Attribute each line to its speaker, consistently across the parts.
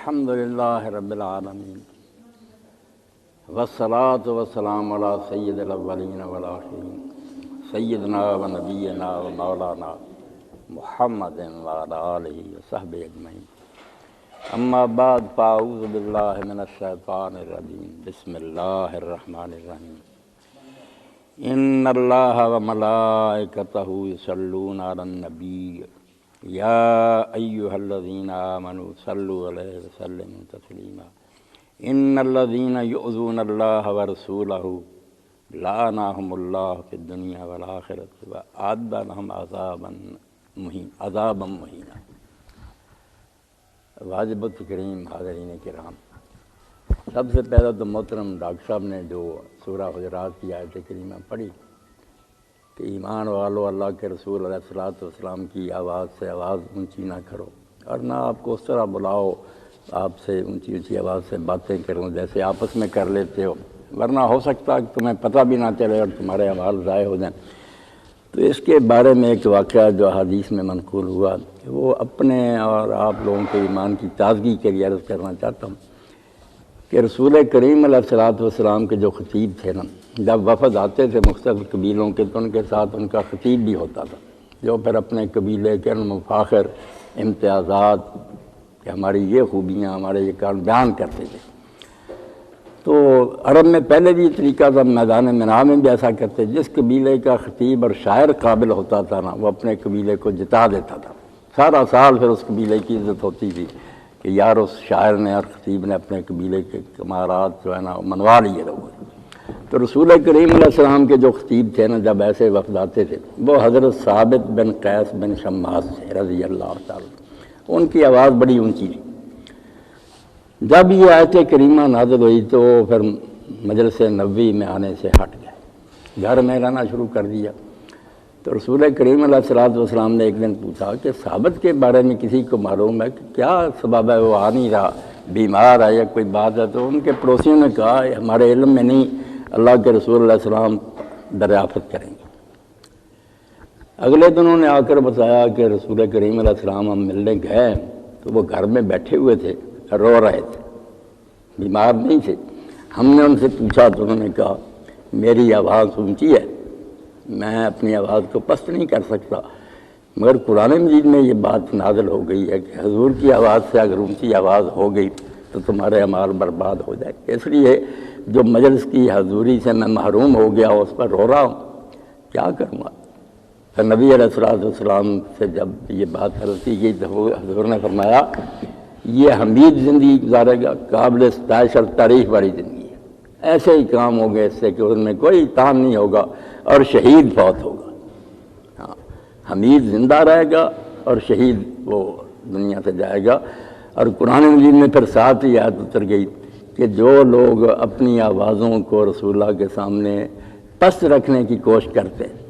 Speaker 1: الحمد للہ رب العالمین والصلاة والسلام علی سید الاولین والآخرین سیدنا و نبینا و مولانا محمد وعلی آلہ وصحبہ اجمعین اما بعد فاعوذ باللہ من الشیطان الرجیم بسم اللہ الرحمن الرحیم ان اللہ و ملائکتہ یصلون علی النبی یا ایہا الذین آمنوا صلوا علیہ وسلموا تسلیما ان الذین یؤذون اللہ ورسولہ لعنہم اللہ فی الدنیا والآخرۃ وأعد لہم عذابا مہینا۔ واجب التکریم حاضرین کرام، سب سے پہلے تو محترم ڈاکٹر صاحب نے جو سورہ حجرات کی آیت کریمہ پڑھی کہ ایمان والو اللہ کے رسول علیہ الصلوۃ والسلام کی آواز سے آواز اونچی نہ کرو، اور نہ آپ کو اس طرح بلاؤ آپ سے اونچی اونچی آواز سے باتیں کروں جیسے آپس میں کر لیتے ہو، ورنہ ہو سکتا کہ تمہیں پتہ بھی نہ چلے اور تمہارے اعمال ضائع ہو جائیں۔ تو اس کے بارے میں ایک واقعہ جو حدیث میں منقول ہوا کہ وہ اپنے اور آپ لوگوں کے ایمان کی تازگی کے لیے عرض کرنا چاہتا ہوں کہ رسول کریم علیہ الصلوۃ والسلام کے جو خطیب تھے نا، جب وفد آتے تھے مختلف قبیلوں کے تو ان کے ساتھ ان کا خطیب بھی ہوتا تھا جو پھر اپنے قبیلے کے مفاخر امتیازات کہ ہماری یہ خوبیاں ہمارے یہ کام بیان کرتے تھے۔ تو عرب میں پہلے بھی یہ طریقہ تھا، میدان مینا میں بھی ایسا کرتے، جس قبیلے کا خطیب اور شاعر قابل ہوتا تھا نا وہ اپنے قبیلے کو جتا دیتا تھا، سارا سال پھر اس قبیلے کی عزت ہوتی تھی کہ یار اس شاعر نے اور خطیب نے اپنے قبیلے کے کمارات جو ہے نا منوا لیے لوگ۔ تو رسول کریم علیہ السلام کے جو خطیب تھے نا جب ایسے وفد آتے تھے وہ حضرت ثابت بن قیس بن شماس سے رضی اللہ تعالیٰ، ان کی آواز بڑی اونچی تھی۔ جب یہ آیت کریمہ نازل ہوئی تو پھر مجلس نبوی میں آنے سے ہٹ گئے، گھر میں رہنا شروع کر دیا۔ تو رسول کریم علیہ الصلوۃ والسلام نے ایک دن پوچھا کہ ثابت کے بارے میں کسی کو معلوم ہے کہ کیا سبب ہے، وہ آ نہیں رہا، بیمار ہے یا کوئی بات ہے؟ تو ان کے پڑوسیوں نے کہا ہمارے علم میں نہیں، اللہ کے رسول علیہ السلام دریافت کریں گے۔ اگلے دن انہوں نے آ کر بتایا کہ رسول کریم علیہ السلام ہم ملنے گئے تو وہ گھر میں بیٹھے ہوئے تھے، رو رہے تھے، بیمار نہیں تھے۔ ہم نے ان سے پوچھا تو انہوں نے کہا میری آواز اونچی ہے، میں اپنی آواز کو پست نہیں کر سکتا، مگر قرآن مجید میں یہ بات نازل ہو گئی ہے کہ حضور کی آواز سے اگر اونچی آواز ہو گئی تو تمہارے اعمال برباد ہو جائے، اس لیے جو مجلس کی حضوری سے میں محروم ہو گیا اس پر رو رہا ہوں، کیا کروں گا؟ پھر نبی علیہ الصلوۃ والسلام سے جب یہ بات عرض کی گئی تو حضور نے فرمایا یہ حمید زندگی گزارے گا، قابل ستائش اور تعریف والی زندگی ہے، ایسے ہی کام ہو گئے اس سے کہ ان میں کوئی تان نہیں ہوگا اور شہید فوت ہوگا۔ ہاں، حمید زندہ رہے گا اور شہید وہ دنیا سے جائے گا۔ اور قرآن مجید میں پھر ساتھ ہی آیت اتر گئی کہ جو لوگ اپنی آوازوں کو رسول اللہ کے سامنے پست رکھنے کی کوشش کرتے ہیں،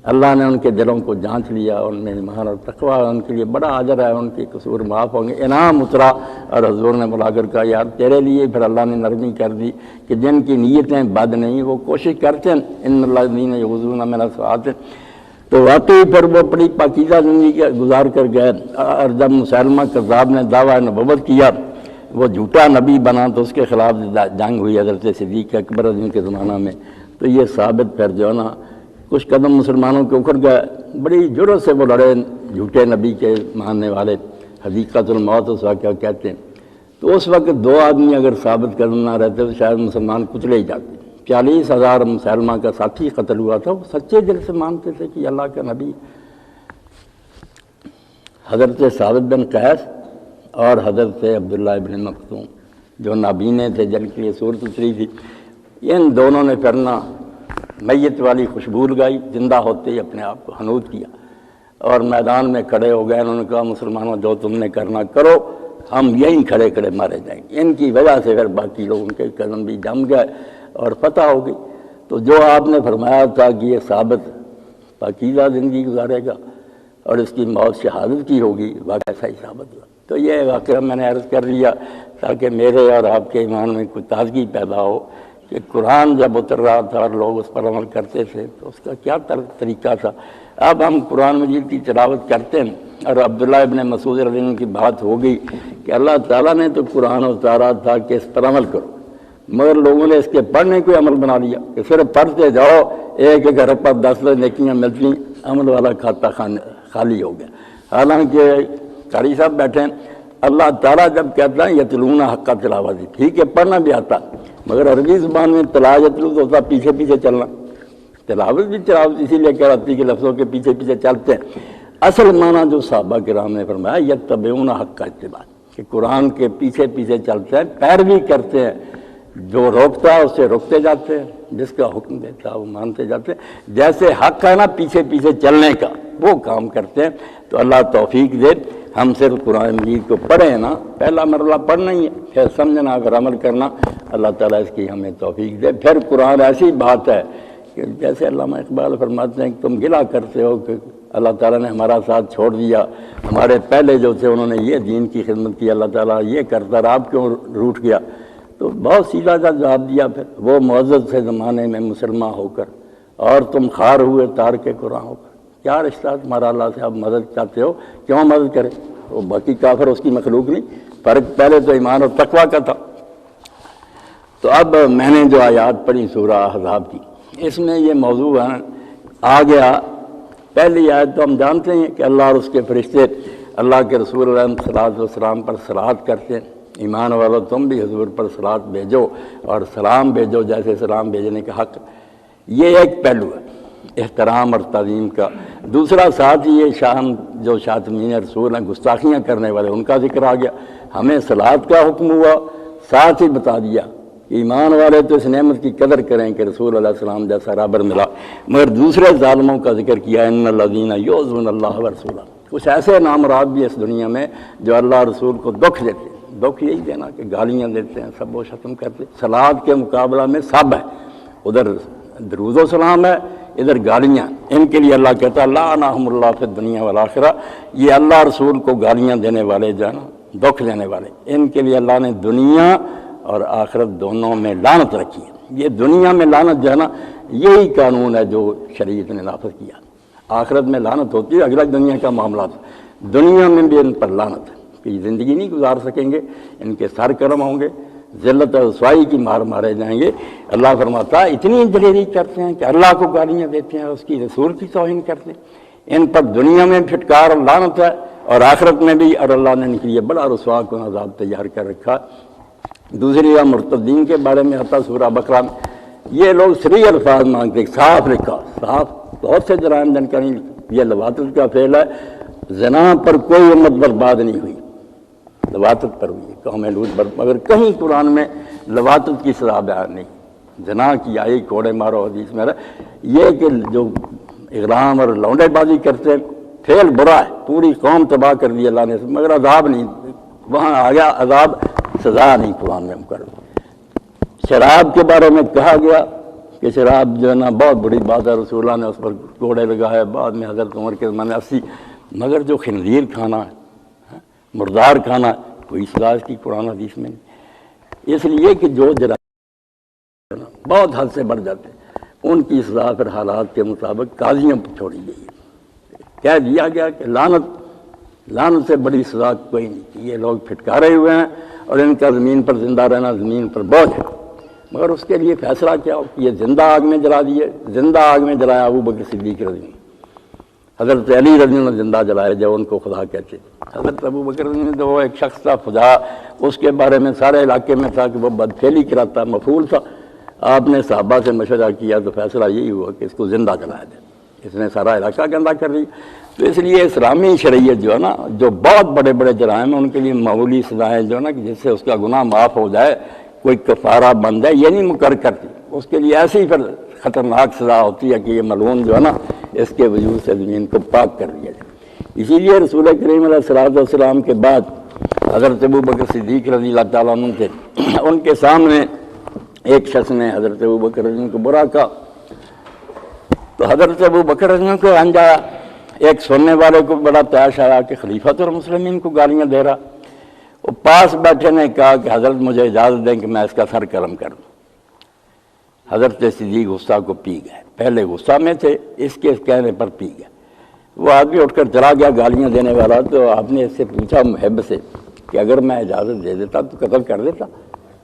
Speaker 1: اللہ نے ان کے دلوں کو جانچ لیا، ان میں ایمان اور تقویٰ، ان کے لیے بڑا اجر ہے، ان کے قصور معاف ہوں گے۔ انعام اترا اور حضور نے بلا کر کہا یار تیرے لیے پھر اللہ نے نرمی کر دی کہ جن کی نیتیں بد نہیں وہ کوشش کرتے ہیں، ان الذین یغضون من اصواتہم۔ تو واقعی پھر وہ بڑی پاکیزہ زندگی گزار کر گئے، اور جب مسیلمہ کذاب نے دعویٰ نبوت کیا، وہ جھوٹا نبی بنا تو اس کے خلاف جنگ ہوئی حضرت صدیق اکبر رضی اللہ کے زمانہ میں۔ تو یہ ثابت پھر جو ہے نا کچھ قدم مسلمانوں کے اکھڑ گئے، بڑی جرأت سے وہ لڑے جھوٹے نبی کے ماننے والے، حقیقت الموت اس واقعہ کہتے ہیں۔ تو اس وقت دو آدمی اگر ثابت قدم نہ رہتے تو شاید مسلمان کچلے ہی جاتے۔ 40,000 مسلمہ کا ساتھی قتل ہوا تھا، وہ سچے دل سے مانتے تھے کہ اللہ کا نبی۔ حضرت ثابت بن قیس اور حضرت عبداللہ ابن مکتوم جو نابینے تھے جن کے لیے صورت اتری تھی، ان دونوں نے پھرنا میت والی خوشبو لگائی، زندہ ہوتے ہی اپنے آپ کو حنوط کیا اور میدان میں کھڑے ہو گئے۔ انہوں نے کہا مسلمانوں جو تم نے کرنا کرو، ہم یہیں کھڑے کھڑے مارے جائیں گے۔ ان کی وجہ سے پھر باقی لوگوں کے قدم بھی جم گئے اور فتح ہو گئی۔ تو جو آپ نے فرمایا تھا کہ یہ ثابت پاکیزہ زندگی گزارے گا اور اس کی موت شہادت کی ہوگی، واقعہ ایسا ہی ثابت ہوا۔ تو یہ واقعہ میں نے عرض کر لیا تاکہ میرے اور آپ کے ایمان میں کوئی تازگی پیدا ہو کہ قرآن جب اتر رہا تھا اور لوگ اس پر عمل کرتے تھے تو اس کا کیا طریقہ تھا. اب ہم قرآن مجید کی تلاوت کرتے ہیں اور عبداللہ ابن مسعود رضی اللہ عنہ کی بات ہو گئی کہ اللہ تعالیٰ نے تو قرآن اتارا تھا کہ اس پر عمل کرو، مگر لوگوں نے اس کے پڑھنے کو عمل بنا لیا کہ صرف پڑھتے جاؤ، ایک ایک حرف پر 10 نیکیاں ملتی، عمل والا کھاتا خالی ہو گیا. حالانکہ قاری صاحب بیٹھے ہیں، اللہ تعالیٰ جب کہتا ہے یتلون حق تلاوت، ٹھیک ہے پڑھنا بھی آتا، مگر عربی زبان میں تلا یتلو تو ہوتا پیچھے پیچھے چلنا، تلاوت بھی تلاوت اسی لیے کہلاتی کہ لفظوں کے پیچھے پیچھے چلتے ہیں. اصل معنی جو صحابہ کرام نے فرمایا یتبعون حق اتباع، کہ قرآن کے پیچھے پیچھے چلتے ہیں، پیروی کرتے ہیں، جو روکتا ہے اسے روکتے جاتے ہیں، جس کا حکم دیتا ہے وہ مانتے جاتے ہیں. جیسے حق ہے نا پیچھے پیچھے چلنے کا، وہ کام کرتے ہیں. تو اللہ توفیق دے، ہم صرف قرآن مجید کو پڑھیں نا، پہلا مرحلہ پڑھنا ہی ہے، پھر سمجھنا، اگر عمل کرنا. اللہ تعالیٰ اس کی ہمیں توفیق دے. پھر قرآن ایسی بات ہے کہ جیسے علامہ اقبال فرماتے ہیں کہ تم گلہ کرتے ہو کہ اللہ تعالیٰ نے ہمارا ساتھ چھوڑ دیا، ہمارے پہلے جو تھے انہوں نے یہ دین کی خدمت کی، اللہ تعالیٰ یہ کرتا رہا، آپ کیوں روٹ گیا؟ تو بہت سیدھا سا جواب دیا پھر، وہ معزز تھے زمانے میں مسلمان ہو کر اور تم خار ہوئے تار کے قرآن ہو کر. کیا رشتہ تمہارا اللہ سے؟ آپ مدد چاہتے ہو، کیوں مدد کرے؟ وہ باقی کافر اس کی مخلوق نہیں، فرق پہلے تو ایمان اور تقویٰ کا تھا. تو اب میں نے جو آیات پڑھی سورہ احزاب کی، اس میں یہ موضوع آ گیا. پہلی آیت تو ہم جانتے ہیں کہ اللہ اور اس کے فرشتے اللہ کے رسول علیہ الصلوۃ والسلام پر صلوات کرتے ہیں. ایمان والو تم بھی حضور پر صلوات بھیجو اور سلام بھیجو جیسے سلام بھیجنے کا حق. یہ ایک پہلو ہے احترام اور تعظیم کا. دوسرا ساتھ ہی یہ جو شاتمین رسول ہیں، گستاخیاں کرنے والے، ان کا ذکر آ گیا. ہمیں صلوات کا حکم ہوا، ساتھ ہی بتا دیا ایمان والے تو اس نعمت کی قدر کریں کہ رسول علیہ السلام جیسا رابر ملا. مگر دوسرے ظالموں کا ذکر کیا، ان الذین یؤذون اللہ ورسولہ. کچھ ایسے نامراد بھی اس دنیا میں جو اللہ رسول کو دکھ دیتے ہیں. دکھ یہی دینا کہ گالیاں دیتے ہیں، سب و شتم کرتے ہیں. صلوات کے مقابلہ میں سب ہے، ادھر درود و سلام ہے، ادھر گالیاں. ان کے لیے اللہ کہتا ہے لعنہم اللہ فی الدنیا والآخرہ. یہ اللہ رسول کو گالیاں دینے والے جو ہے نا، دکھ دینے والے، ان کے لیے اللہ نے دنیا اور آخرت دونوں میں لعنت رکھی ہے. یہ دنیا میں لعنت جو ہے نا، یہی قانون ہے جو شریعت نے نافذ کیا. آخرت میں لعنت ہوتی ہے، اگلا دنیا کا معاملات. دنیا میں بھی ان پر لعنت ہے کہ زندگی نہیں گزار سکیں گے، ان کے سر کرم ہوں گے، ذلت اور رسوائی کی مار مارے جائیں گے. اللہ فرماتا ہے اتنی دلیری کرتے ہیں کہ اللہ کو گالیاں دیتے ہیں، اس کی رسول کی توہین کرتے ہیں. ان پر دنیا میں پھٹکار اور لعنت ہے اور آخرت میں بھی، اور اللہ نے ان کے لیے بڑا رسوا کن عذاب تیار کر رکھا. دوسری مرتدین کے بارے میں آتا سورہ بقرہ میں. یہ لوگ صریح الفاظ مانگتے، صاف لکھا، صاف بہت سے جرائم جن کا نہیں. یہ لواطت کا فعل ہے. زنا پر کوئی امت برباد نہیں ہوئی، لواطت پر ہوئی قوم لوط پر. مگر کہیں قرآن میں لواطت کی سزا بیان نہیں. زنا کی آئی کوڑے مارو حدیث میں. یہ کہ جو اغرام اور لونڈے بازی کرتے فعل برا ہے، پوری قوم تباہ کر دی اللہ نے، مگر عذاب نہیں. وہاں آ گیا عذاب، سزا نہیں قرآن میں مقرر. شراب کے بارے میں کہا گیا کہ شراب جو ہے نا بہت بڑی بات ہے، رسول اللہ نے اس پر کوڑے لگائے. بعد میں حضرت عمر کے زمانے 80. مگر جو خنزیر کھانا ہے، مردار کھانا ہے، کوئی سزا اس کی قرآن حدیث میں نہیں. اس لیے کہ جو جرائم بہت حد سے بڑھ جاتے ہیں، ان کی سزا پھر حالات کے مطابق قاضیوں پر چھوڑی گئی ہے. کہہ دیا گیا کہ لعنت سے بڑی سزا کوئی نہیں. یہ لوگ پھٹکارے ہوئے ہیں اور ان کا زمین پر زندہ رہنا زمین پر بوجھ ہے. مگر اس کے لیے فیصلہ کیا ہو؟ یہ زندہ آگ میں جلا دیے. زندہ آگ میں جلایا ابو بکر صدیق رضی اللہ، حضرت علی رضی اللہ زندہ جلائے جب ان کو خدا کہتے. حضرت ابو بکر رضی اللہ وہ ایک شخص تھا خدا، اس کے بارے میں سارے علاقے میں تھا کہ وہ بدفعلی کراتا، مفعول تھا. آپ نے صحابہ سے مشورہ کیا تو فیصلہ یہی ہوا کہ اس کو زندہ جلایا جائے. اس نے سارا علاقہ گندہ کر دیا. تو اس لیے اسلامی شریعت جو ہے نا، جو بہت بڑے بڑے جرائم ہیں ان کے لیے معمولی سزائیں جو ہے نا کہ جس سے اس کا گناہ معاف ہو جائے، کوئی کفارہ بن جائے، یہ نہیں مقرر کرتی. اس کے لیے ایسی پھر خطرناک سزا ہوتی ہے کہ یہ ملعون جو ہے نا، اس کے وجود سے زمین کو پاک کر دیا جائے. اسی لیے رسول کریم علیہ الصلوۃ والسلام کے بعد حضرت ابو بکر صدیق رضی اللہ تعالیٰ عنہ تھے. ان کے سامنے ایک شخص نے حضرت ابو بکر رضی اللہ کو برا کہا تو حضرت ابو بکر رضی اللہ کو انجایا. ایک سننے والے کو بڑا تیش آیا کہ خلیفۃ المسلمین کو گالیاں دے رہا. وہ پاس بیٹھے نے کہا کہ حضرت مجھے اجازت دیں کہ میں اس کا سر قلم کر دوں. حضرت صدیق غصہ کو پی گئے، پہلے غصہ میں تھے، اس کے کہنے پر پی گئے۔ وہ آدمی اٹھ کر چلا گیا گالیاں دینے والا، تو آپ نے اس سے پوچھا محب سے کہ اگر میں اجازت دے دیتا تو قتل کر دیتا؟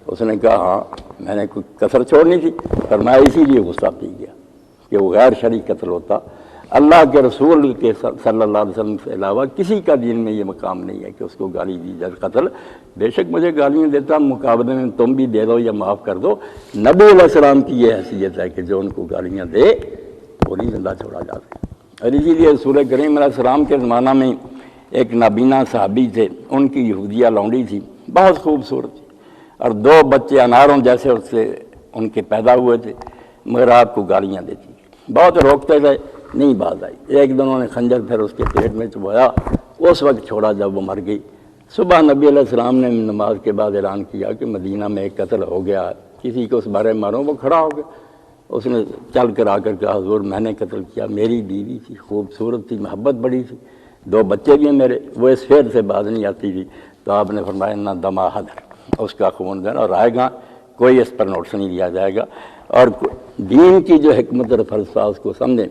Speaker 1: اس نے کہا ہاں، میں نے کوئی کسر چھوڑنی تھی، فرمایا اسی لیے غصہ پی گیا کہ وہ غیر شرعی قتل ہوتا۔ اللہ کے رسول کے صلی اللہ علیہ وسلم سے علاوہ کسی کا دین میں یہ مقام نہیں ہے کہ اس کو گالی دی جائے قتل۔ بے شک مجھے گالیاں دیتا، مقابلے میں تم بھی دے دو یا معاف کر دو۔ نبی علیہ السلام کی یہ حیثیت ہے کہ جو ان کو گالیاں دے وہ نہیں زندہ چھوڑا جا سکتا۔ اور اسی لیے رسول کریم علیہ السلام کے زمانہ میں ایک نابینا صحابی تھے، ان کی یہودیہ لونڈی تھی، بہت خوبصورت تھی، اور 2 بچے اناروں جیسے اس سے ان کے پیدا ہوئے تھے، مگر آپ کو گالیاں دیتی، بہت روکتے تھے، نہیں باز آئی۔ ایک دن انہوں نے خنجر پھر اس کے پیٹ میں چبھایا، اس وقت چھوڑا جب وہ مر گئی۔ صبح نبی علیہ السلام نے نماز کے بعد اعلان کیا کہ مدینہ میں ایک قتل ہو گیا، کسی کو اس بارے میں مارو۔ وہ کھڑا ہو گیا، اس نے چل کر آ کر کہا حضور میں نے قتل کیا، میری بیوی تھی، خوبصورت تھی، محبت بڑی تھی، 2 بچے بھی ہیں میرے، وہ اس فعل سے باز نہیں آتی تھی۔ تو آپ نے فرمایا نہ دما حدر، اس کا خون دینا اور آئے گا، کوئی اس پر نوٹس نہیں لیا جائے گا۔ اور دین کی جو حکمت اور فلسفہ اس کو سمجھیں۔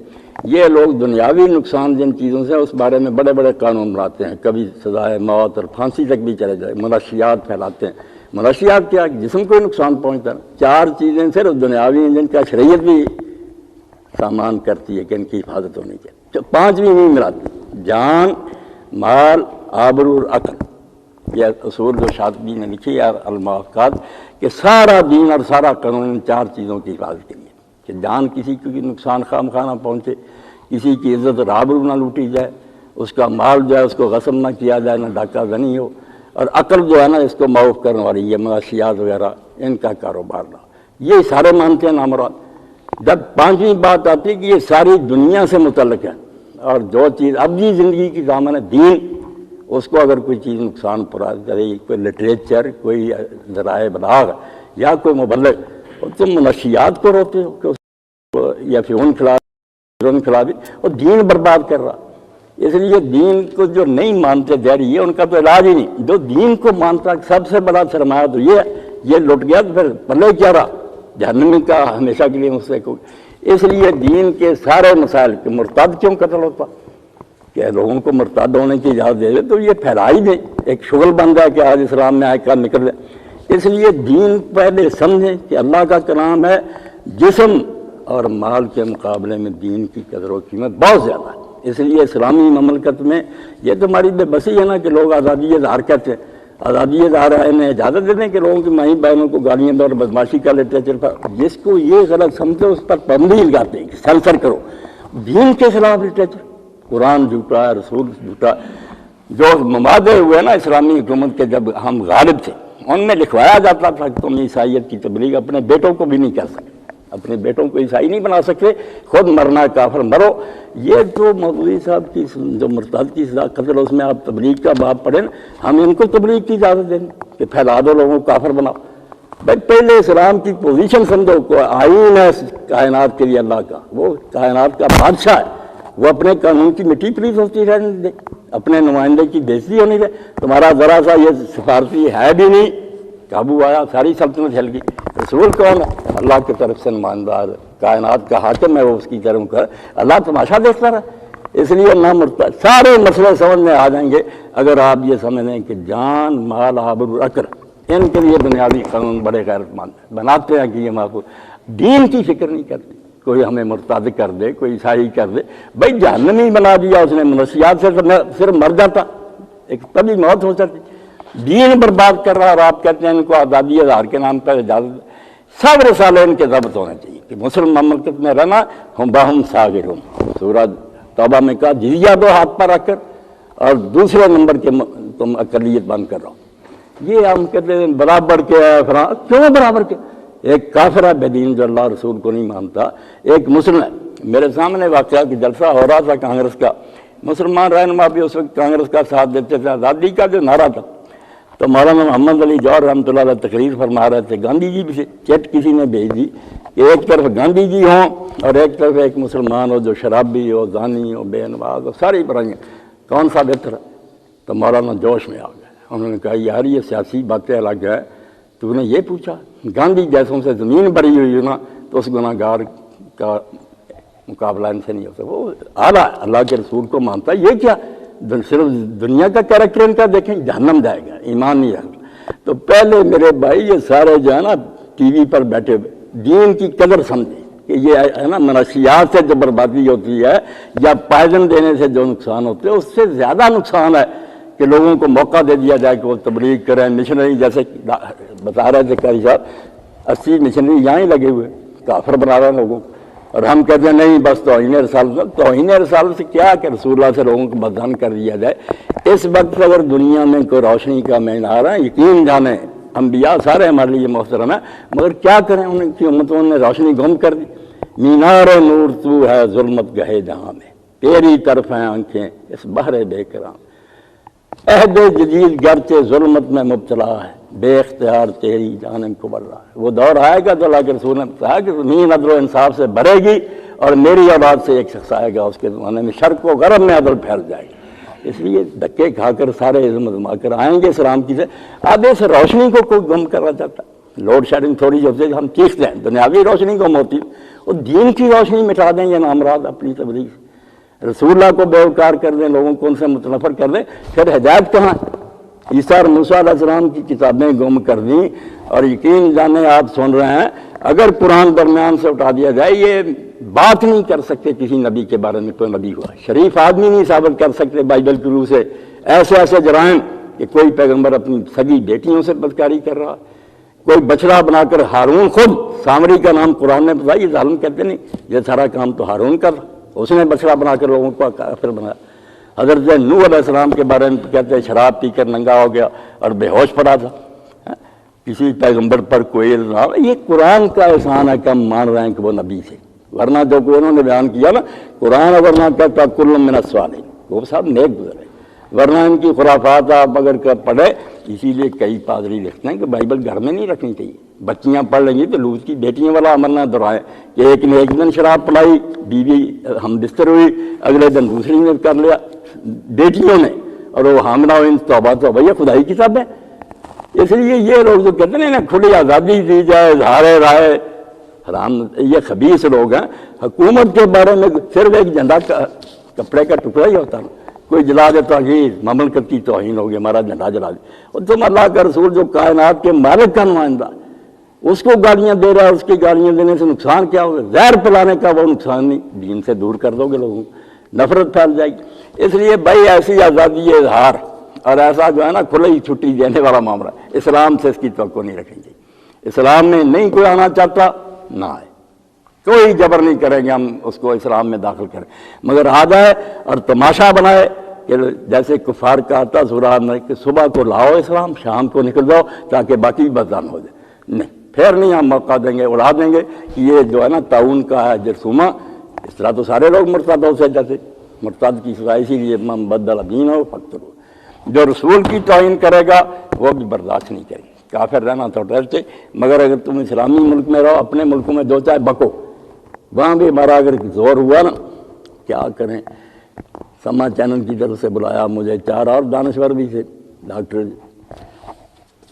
Speaker 1: یہ لوگ دنیاوی نقصان جن چیزوں سے اس بارے میں بڑے بڑے قانون بناتے ہیں، کبھی سزائے موت اور پھانسی تک بھی چلے جائے، منشیات پھیلاتے ہیں۔ منشیات کیا؟ جسم کو نقصان پہنچتا ہے۔ 4 چیزیں صرف دنیاوی ہیں جن کا شریعت بھی سامان کرتی ہے کہ ان کی حفاظت ہونی چاہیے، 5ویں نہیں ملاتی: جان، مال، آبرو اور عقل۔ یہ اصول جو شاطبی نے لکھی ہے الموافقات، کہ سارا دین اور سارا قانون ان 4 چیزوں کی حفاظت کے لیے، کہ جان کسی کی نقصان خام خواہ نہ پہنچے، کسی کی عزت اور آبرو نہ لوٹی جائے، اس کا مال جو ہے اس کو غصب نہ کیا جائے، نہ ڈاکہ زنی ہو، اور عقل جو ہے نا اس کو معاف کرنے والی یہ معاشیات وغیرہ ان کا کاروبار نہ، یہ سارے مانتے ہیں نامراد۔ جب 5ویں بات آتی ہے کہ یہ ساری دنیا سے متعلق ہے، اور جو چیز ابدی زندگی کی دامن ہے دین، اس کو اگر کوئی چیز نقصان پہنچائے، کوئی لٹریچر، کوئی ذرائع ابلاغ یا کوئی مبلغ، اور تم منشیات کو روتے ہو کہ اس کو یا فیون کھلا دی، اور دین برباد کر رہا۔ اس لیے دین کو جو نہیں مانتے دہری، ان کا تو علاج ہی نہیں۔ جو دین کو مانتا سب سے بڑا سرمایہ تو یہ لٹ گیا تو پھر پلے کیا رہا، جہنمی کا ہمیشہ کے لیے مستحق ہو۔ اس لیے دین کے سارے مسائل کہ مرتد کیوں قتل ہوتا، کہ لوگوں کو مرتد ہونے کی اجازت دے دے تو یہ پھیلا ہی دے، ایک شغل بن جائے کہ آج اسلام میں آئے کل نکل جائے۔ اس لیے دین پہلے سمجھیں کہ اللہ کا کلام ہے، جسم اور مال کے مقابلے میں دین کی قدر و قیمت بہت زیادہ ہے۔ اس لیے اسلامی مملکت میں یہ تو ہماری بے بسی ہے نا کہ لوگ آزادی اظہار کہتے ہیں، آزادی اظہار ہے، انہیں اجازت دے دیں کہ لوگوں کی مائی بہنوں کو گالیاں دو اور بدماشی کا لٹریچر پر، جس کو یہ غلط سمجھتے اس پر پابندی لگاتے ہیں کہ سینسر کرو۔ دین کے خلاف لٹریچر، قرآن جھوٹا ہے، رسول جھوٹا۔ جو ممادے ہوئے نا اسلامی حکومت کے جب ہم غالب تھے، ان میں لکھوایا جاتا تھا کہ تم عیسائیت کی تبلیغ اپنے بیٹوں کو بھی نہیں کر سکتے، اپنے بیٹوں کو عیسائی نہیں بنا سکتے، خود مرنا ہے کافر مرو۔ یہ جو مولوی صاحب کی جو مرتد کی سزا قتل، اس میں آپ تبلیغ کا باب پڑھیں، ہم ان کو تبلیغ کی اجازت دیں کہ پھیلا دو لوگوں کو کافر بناؤ۔ بھائی پہلے اسلام کی پوزیشن سمجھو، کو آئین ہے کائنات کے لیے اللہ کا، وہ کائنات کا بادشاہ ہے، وہ اپنے قانون کی مٹی پلیز ہوتی رہنے دے، اپنے نمائندے کی بےزتی ہونی دے۔ تمہارا ذرا سا یہ سفارتی ہے بھی نہیں، قابو آیا، ساری سلطنت ہل گئی۔ رسول کون ہے؟ اللہ کی طرف سے نمائندہ، کائنات کا حاکم ہے، وہ اس کی طرف کر، اللہ تماشا دیکھتا رہا۔ اس لیے نہ مرتا، سارے مسئلے سمجھ میں آ جائیں گے اگر آپ یہ سمجھ لیں کہ جان، مال، آبرو، عقل، ان کے لیے بنیادی قانون بڑے غیرت مند بناتے ہیں کہ یہ محفوظ، دین کی فکر نہیں کرتے۔ کوئی ہمیں مرتد کر دے، کوئی عیسائی کر دے، بھائی جہنمی بنا دیا اس نے، منشیات سے صرف مر جاتا، ایک تبھی موت ہو سکتی۔ دین برباد کر رہا، اور آپ کہتے ہیں ان کو آزادی اظہار کے نام پر اجازت۔ سب رسالے ان کے ضبط ہونے چاہیے کہ مسلم مملکت میں رہنا، ہم باہم صاغرون۔ سورہ توبہ میں کہا جزیہ دو ہاتھ پر رکھ کر، اور دوسرے نمبر کے تم اقلیت بند کر رہا ہو۔ یہ ہم کہتے ہیں برابر کے فرا، کیوں برابر کے؟ ایک کافر ہے بے دین جو اللہ رسول کو نہیں مانتا، ایک مسلم ہے۔ میرے سامنے واقعہ کہ جلسہ ہو رہا تھا کانگریس کا، مسلمان رہنما بھی اس وقت کانگریس کا ساتھ دیتے تھے، آزادی کا جو نعرہ تھا، تو مولانا محمد علی جوہر رحمۃ اللہ علیہ تقریر فرما رہے تھے، گاندھی جی بھی سے چٹ کسی نے بھیج دی کہ ایک طرف گاندھی جی ہوں اور ایک طرف ایک مسلمان ہو جو شرابی ہو، زانی ہو، بے نماز ہو، ساری برائیاں، کون سا بہتر ہے؟ تو مولانا جوش میں آ گئے، انہوں نے کہا یار یہ سیاسی باتیں الگ ہے، تو نے یہ پوچھا، گاندھی جیسوں سے زمین بری ہوئی ہے نا، تو تو اس گناہ گار کا مقابلہ ان سے نہیں ہوتا. وہ اعلیٰ اللہ کے رسول کو مانتا ہے. یہ کیا صرف دنیا کا کیریکٹر ان کا دیکھیں, جہنم جائے گا, ایمان نہیں رکھتا. تو پہلے میرے بھائی یہ سارے جو ہے نا ٹی وی پر بیٹھے دین کی قدر سمجھیں کہ یہ ہے نا منشیات سے جو بربادی ہوتی ہے یا پائزن دینے سے جو نقصان ہوتے ہیں اس سے زیادہ نقصان ہے کہ لوگوں کو موقع دے دیا جائے کہ وہ تبلیغ کریں. مشنری جیسے بتا رہے تھے قاری صاحب 80 مشنری یہاں ہی لگے ہوئے, کافر بنا رہے ہیں لوگوں کو, اور ہم کہتے ہیں نہیں بس توہین رسالت. توہین رسالت سے کیا کہ رسول اللہ سے لوگوں کو بدظن کر دیا جائے. اس وقت اگر دنیا میں کوئی روشنی کا مینار ہے, یقین جانیں انبیاء سارے ہمارے لیے محترم ہیں, مگر کیا کریں ان کی امتوں نے روشنی گم کر دی. مینار نور تو ہے ظلمت گہے جہاں میں, تیری طرف ہیں آنکھیں اس بحر بے کرام. عہد جدید گرچہ ظلمت میں مبتلا ہے, بے اختیار تیری جانب کو بڑھ رہا ہے. وہ دور آئے گا تو اللہ کے رسول نے بتایا کہ زمین عدل و انصاف سے بھرے گی اور میری اولاد سے ایک شخص آئے گا, اس کے زمانے میں شرق و غرب میں عدل پھیل جائے گی. اس لیے دھکے کھا کر سارے عزم ازما کر آئیں گے اسلام کی سے. آدھے سے روشنی کو کوئی گم کرنا چاہتا ہے. لوڈ شیڈنگ تھوڑی جو ہوتی ہے ہم چیختے ہیں, دنیاوی روشنی گم ہوتی ہے, اور دین کی روشنی مٹا دیں یہ نامراد اپنی تبلیغ سے. رسول اللہ کو بیوقار کر دیں, لوگوں کو ان سے متنفر کر دیں, پھر ہدایت کہاں؟ عیسیٰ اور موسیٰ علیہ السلام کی کتابیں گم کر دیں. اور یقین جانیں آپ سن رہے ہیں, اگر قرآن درمیان سے اٹھا دیا جائے, یہ بات نہیں کر سکتے کسی نبی کے بارے میں کوئی نبی ہوا, شریف آدمی نہیں ثابت کر سکتے بائبل کی روح سے ایسے ایسے جرائم کہ کوئی پیغمبر اپنی سگی بیٹیوں سے بدکاری کر رہا, کوئی بچڑا بنا کر ہارون خود سامری کا نام قرآن نے بتایا, یہ ظالم کہتے نہیں, یہ سارا کام تو ہارون کا تھا, اس نے بچڑا بنا کر لوگوں کو کافر بنایا. حضرت نوح علیہ السلام کے بارے میں کہتے ہیں شراب پی کر ننگا ہو گیا اور بے ہوش پڑا تھا. کسی پیغمبر پر کوئی الزام, یہ قرآن کا احسان ہے کہ ہم مان رہے ہیں کہ وہ نبی سے, ورنہ جو کوئی انہوں نے بیان کیا نا قرآن ورنہ کہتا کل من الصالحین, وہ صاحب نیک گزرے, ورنہ ان کی خرافات آپ اگر پڑھے. اسی لیے کئی پادری لکھتے ہیں کہ بائبل گھر میں نہیں رکھنی چاہیے, بچیاں پڑھ لیں گی تو لوٹ کی بیٹیوں والا عمل نہ دہرائیں کہ ایک نے ایک دن شراب پلائی, بیوی ہم بستر ہوئی, اگلے دن دوسری نے کر لیا بیٹیوں نے, اور وہ حاملہ ہوئی, توبہ توبہ, یہ خدائی کتاب ہے. اس لیے یہ لوگ جو کہتے ہیں نا کھلی آزادی دی جائے, اظہار رائے, حرام, یہ خبیث لوگ ہیں. حکومت کے بارے میں صرف ایک جھنڈا کپڑے کا ٹکڑا ہی ہوتا ہے, کوئی جلا دے توہین, مملکت کی توہین ہوگی, ہمارا جھنڈا جلا دے. اور تم اللہ کا رسول جو کائنات کے مالک کا نمائندہ, اس کو گالیاں دے رہا ہے, اس کی گالیاں دینے سے نقصان کیا ہوگا؟ زہر پلانے کا وہ نقصان نہیں, دین سے دور کر دو گے لوگوں کو, نفرت پھیل جائے گی. اس لیے بھائی ایسی آزادی اظہار اور ایسا جو ہے نا کھلی چھٹی دینے والا معاملہ, اسلام سے اس کی توقع نہیں رکھیں گے. اسلام میں نہیں کوئی آنا چاہتا نہ آئے, کوئی جبر نہیں کریں گے ہم اس کو اسلام میں داخل کریں, مگر آ جائے اور تماشا بنائے کہ جیسے کفار کا آتا سورہ میں کہ صبح کو لاؤ اسلام, شام کو نکل جاؤ تاکہ باقی بدان ہو جائے. نہیں, پھر نہیں ہم موقع دیں گے, اڑا دیں گے کہ یہ جو ہے نا تعاون کا ہے جرثومہ. اس طرح تو سارے لوگ مرتد ہو سے جیسے مرتد کی سزا اسی لیے من بدل دین ہو فقتل ہو. جو رسول کی توہین کرے گا وہ بھی برداشت نہیں کرے گا. کافر رہنا تو ڈرتے, مگر اگر تم اسلامی ملک میں رہو, اپنے ملکوں میں جو چاہے بکو, وہاں بھی ہمارا اگر زور ہوا نا کیا کریں. سما چینل کی طرف سے بلایا مجھے, 4 اور دانشور بھی تھے, ڈاکٹر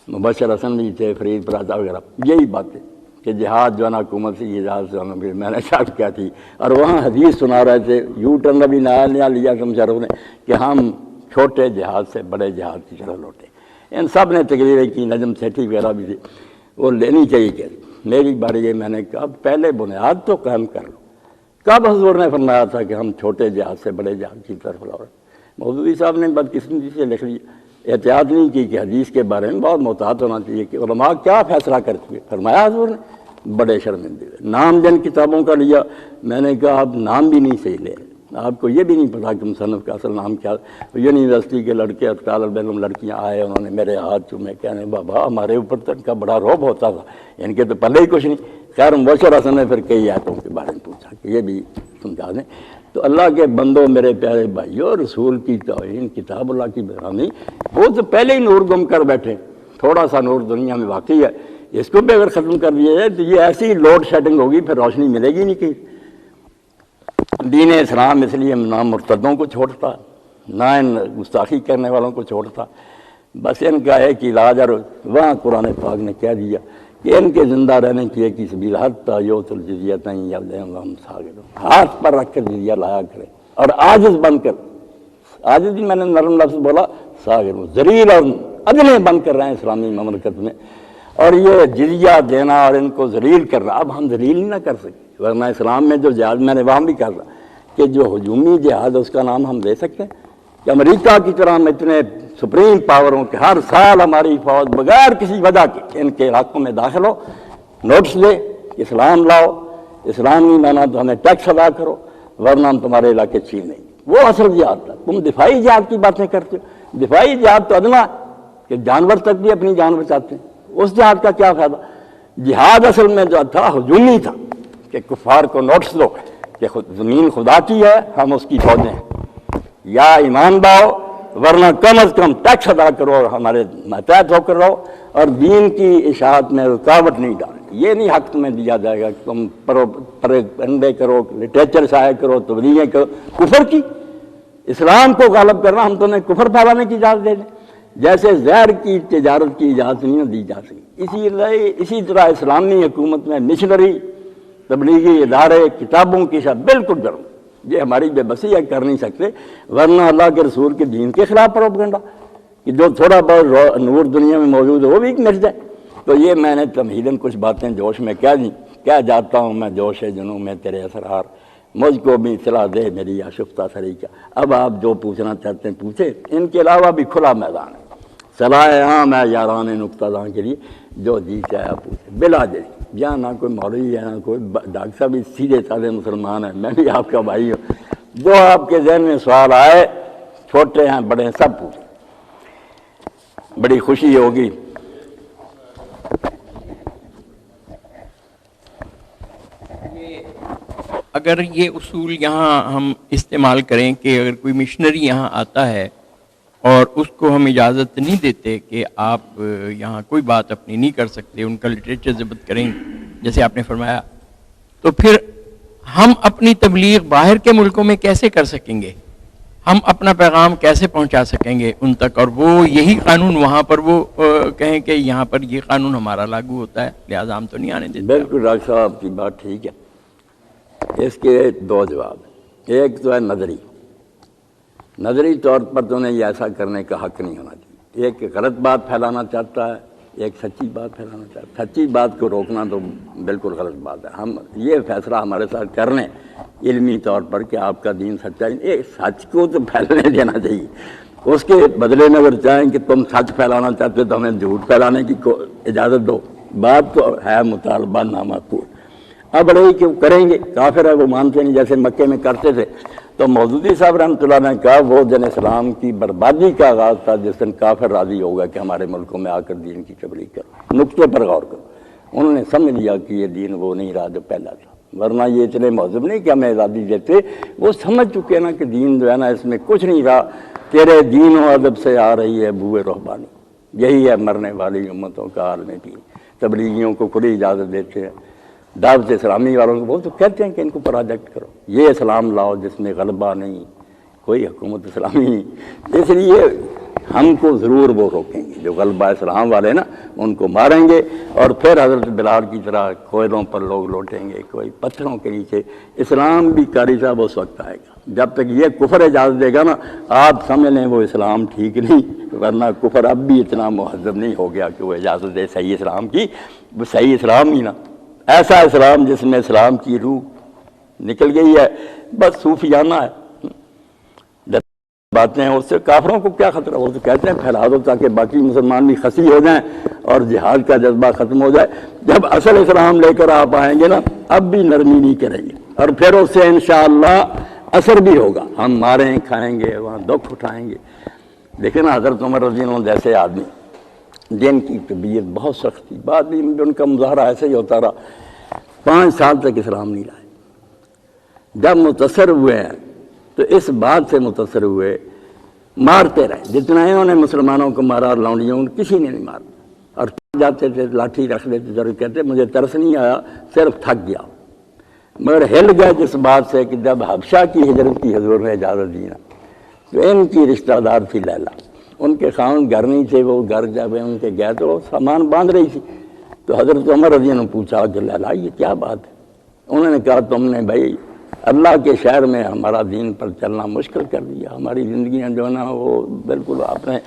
Speaker 1: مبشر حسن بھی تھے, فرید پراتا وغیرہ. یہی بات ہے کہ جہاد جو ہے نا حکومت سے جہاد سے میں نے شاید کیا تھی, اور وہاں حدیث سنا رہے تھے, یو ٹرن ابھی نیا لیا سمجھاروں نے کہ ہم چھوٹے جہاد سے بڑے جہاد کی طرح لوٹے. ان سب نے تقریریں کی, نجم سیٹھی وغیرہ بھی تھی, وہ لینی چاہیے. کہ میری باری ہے, میں نے کہا پہلے بنیاد تو قائم کر لو. کب حضور نے فرمایا تھا کہ ہم چھوٹے جہاد سے بڑے جہاد کی طرف لوٹیں؟ مودودی صاحب نے بدقسمتی سے لکھ لیا, احتیاط نہیں کی کہ حدیث کے بارے میں بہت محتاط ہونا چاہیے کہ علماء کیا فیصلہ کر چکے. فرمایا حضور نے, بڑے شرمندے نام جن کتابوں کا لیا. میں نے کہا آپ نام بھی نہیں صحیح لے, آپ کو یہ بھی نہیں پتا کہ مصنف کا اصل نام کیا. یونیورسٹی کے لڑکے اطفال البلم لڑکیاں آئے, انہوں نے میرے ہاتھ چومے, کہنے بابا ہمارے اوپر تو ان کا بڑا رعب ہوتا تھا, ان کے تو پلے ہی کچھ نہیں. خیر مبشر حسن نے پھر کئی آیتوں کے بارے میں پوچھا کہ یہ بھی سمجھا دیں. تو اللہ کے بندوں, میرے پیارے بھائیوں, رسول کی توہین, کتاب اللہ کی بےرحمی, وہ تو پہلے ہی نور گم کر بیٹھے. تھوڑا سا نور دنیا میں واقعی ہے, اس کو بھی اگر ختم کر دیا جائے تو یہ ایسی لوڈ شیڈنگ ہوگی, پھر روشنی ملے گی نہیں کہیں. دین اسلام اس لیے نہ مرتدوں کو چھوڑتا, نہ ان گستاخی کرنے والوں کو چھوڑتا. بس ان کا ایک علاج, اور وہاں قرآن پاک نے کہہ دیا کہ ان کے زندہ رہنے کی ایک ہی سبیل حتی یؤت الجزیۃ وہم صاغرون، ہاتھ پر رکھ کر جزیہ لایا کرے اور عاجز بن کر، عاجز بھی میں نے نرم لفظ بولا، صاغر ذلیل اور ادنے بن کر رہے ہیں اسلامی مملکت میں، اور یہ جزیہ دینا اور ان کو ذلیل کرنا، اب ہم ذلیل ہی نہ کر سکتے، ورنہ اسلام میں جو جہاد میں نے وہاں بھی کہا کہ جو ہجومی جہاد اس کا نام ہم دے سکتے ہیں کہ امریکہ کی طرح ہم اتنے سپریم پاوروں کے ہر سال ہماری فوج بغیر کسی وجہ کے ان کے علاقوں میں داخل ہو، نوٹس دے، اسلام لاؤ، اسلام نہیں لانا تو ہمیں ٹیکس ادا کرو ورنہ ہم تمہارے علاقے چھین لیں گے، وہ اصل جہاد تھا۔ تم دفاعی جہاد کی باتیں کرتے ہو، دفاعی جہاد تو ادنا کہ جانور تک بھی اپنی جان بچاتے ہیں، اس جہاد کا کیا فائدہ؟ جہاد اصل میں جو تھا ہجومی تھا کہ کفار کو نوٹس دو کہ زمین خدا کی ہے، ہم اس کی فوجیں ہیں، یا ایمان لاؤ ورنہ کم از کم ٹیکس ادا کرو اور ہمارے ماتحت ہو کر رہو، اور دین کی اشاعت میں رکاوٹ نہیں ڈالیں۔ یہ نہیں حق تمہیں دیا جائے گا کہ تم پروپیگنڈے کرو، لٹریچر شائع کرو، تبلیغیں کرو، کفر کی، اسلام کو غالب کرنا، ہم تمہیں کفر پھیلانے کی اجازت دے دیں، جیسے زہر کی تجارت کی اجازت نہیں دی جا سکتی۔ اسی طرح اسلامی حکومت میں مشنری، تبلیغی ادارے، کتابوں کی شاید بالکل جرم، یہ ہماری بے بسی ہے، کر نہیں سکتے، ورنہ اللہ کے رسول کے دین کے خلاف پروپیگنڈا کہ جو تھوڑا بہت نور دنیا میں موجود ہے وہ بھی مٹ جائے۔ تو یہ میں نے تمہیداً کچھ باتیں جوش میں کہہ جاتا ہوں، میں جوش جنوں میں تیرے اسرار، مجھ کو بھی اطلاع دے میری آشفتہ سری کا۔ اب آپ جو پوچھنا چاہتے ہیں پوچھیں، ان کے علاوہ بھی کھلا میدان ہے، صلاح عام ہے یاران نقطہ داں کے لیے، جو جی چاہے پوچھیں بلا دے، جہاں نہ کوئی مولوی ہے نہ کوئی ڈاکٹر صاحب، بھی سیدھے سادے مسلمان ہیں، میں بھی آپ کا بھائی ہوں، جو آپ کے ذہن میں سوال آئے، چھوٹے ہیں بڑے ہیں، سب پوچھیں، بڑی خوشی ہوگی۔
Speaker 2: اگر یہ اصول یہاں ہم استعمال کریں کہ اگر کوئی مشنری یہاں آتا ہے اور اس کو ہم اجازت نہیں دیتے کہ آپ یہاں کوئی بات اپنی نہیں کر سکتے، ان کا لٹریچر ضبط کریں جیسے آپ نے فرمایا، تو پھر ہم اپنی تبلیغ باہر کے ملکوں میں کیسے کر سکیں گے؟ ہم اپنا پیغام کیسے پہنچا سکیں گے ان تک؟ اور وہ یہی قانون وہاں پر وہ کہیں کہ یہاں پر یہ قانون ہمارا لاگو ہوتا ہے لہٰذا ہم تو نہیں آنے دیتے۔
Speaker 1: بالکل ڈاکٹر صاحب آپ کی بات ٹھیک ہے، اس کے دو جواب ہیں۔ ایک تو ہے نظری طور پر تو انہیں یہ ایسا کرنے کا حق نہیں ہونا چاہیے، ایک غلط بات پھیلانا چاہتا ہے، ایک سچی بات پھیلانا چاہتا ہے۔ سچی بات کو روکنا تو بالکل غلط بات ہے، ہم یہ فیصلہ ہمارے ساتھ کر لیں علمی طور پر کہ آپ کا دین سچا ہے، ایک سچ کو تو پھیلنے دینا چاہیے، اس کے بدلے میں اگر چاہیں کہ تم سچ پھیلانا چاہتے ہو تو ہمیں جھوٹ پھیلانے کی اجازت دو، بات تو ہے مطالبہ نامعقول۔ اب رہی کہ وہ کریں گے، کافر ہے وہ مانتے نہیں، جیسے مکے میں کرتے تھے، تو مودودی صاحب رحمۃ اللہ نے کہا وہ دن اسلام کی بربادی کا آغاز تھا جس دن کافر راضی ہوگا کہ ہمارے ملکوں میں آ کر دین کی تبلیغ کرو۔ نقطے پر غور کرو، انہوں نے سمجھ لیا کہ یہ دین وہ نہیں رہا جو پہلا تھا، ورنہ یہ اتنے مہذب نہیں کہ ہمیں آزادی دیتے، وہ سمجھ چکے نا کہ دین جو ہے نا اس میں کچھ نہیں رہا، تیرے دین و ادب سے آ رہی ہے بوئے رہبانی، یہی ہے مرنے والی امتوں کا عالم دین۔ تبلیغیوں کو کھلی اجازت دیتے ہیں، دعوت اسلامی والوں کو وہ تو کہتے ہیں کہ ان کو پروجیکٹ کرو، یہ اسلام لاؤ جس میں غلبہ نہیں، کوئی حکومت اسلامی نہیں، اس لیے ہم کو ضرور وہ روکیں گے، جو غلبہ اسلام والے نا ان کو ماریں گے، اور پھر حضرت بلال کی طرح کوئلوں پر لوگ لوٹیں گے، کوئی پتھروں کے نیچے۔ اسلام بھی قاری صاحب اس وقت آئے گا جب تک یہ کفر اجازت دے گا نا، آپ سمجھ لیں وہ اسلام ٹھیک نہیں، ورنہ کفر اب بھی اتنا مہذب نہیں ہو گیا کہ وہ اجازت دے صحیح اسلام کی، وہ صحیح اسلام ہی نا، ایسا اسلام جس میں اسلام کی روح نکل گئی ہے، بس صوفیانہ ہے باتیں، اس سے کافروں کو کیا خطرہ؟ وہ تو کہتے ہیں پھیلا دو تاکہ باقی مسلمان بھی خسی ہو جائیں اور جہاد کا جذبہ ختم ہو جائے۔ جب اصل اسلام لے کر آپ آئیں گے نا، اب بھی نرمی نہیں کریں گے، اور پھر اس سے انشاءاللہ اثر بھی ہوگا، ہم ماریں کھائیں گے، وہاں دکھ اٹھائیں گے۔ دیکھیں نا حضرت عمر رضی اللہ عنہ جیسے آدمی جن کی طبیعت بہت سخت تھی، بعد میں ان کا مظاہرہ ایسے ہی ہوتا رہا، 5 سال تک اسلام نہیں لائے۔ جب متاثر ہوئے ہیں تو اس بات سے متاثر ہوئے، مارتے رہے، جتنا انہوں نے مسلمانوں کو مارا، لونڈیوں کسی نے نہیں مارا، اور جاتے تھے لاٹھی رکھ لیتے، ضرور کہتے مجھے ترس نہیں آیا، صرف تھک گیا، مگر ہل گئے جس بات سے کہ جب حبشہ کی ہجرت کی حضور نے اجازت دی نا، تو ان کی رشتہ دار تھی لیلا، ان کے خاوند گھر نہیں تھے، وہ گھر جب ان کے گئے تو وہ سامان باندھ رہی تھی، تو حضرت عمر رضی اللہ عنہ نے پوچھا کہ لالا یہ کیا بات ہے؟ انہوں نے کہا تم نے بھائی اللہ کے شہر میں ہمارا دین پر چلنا مشکل کر دیا، ہماری زندگیاں جو ہے نا وہ بالکل آپ نے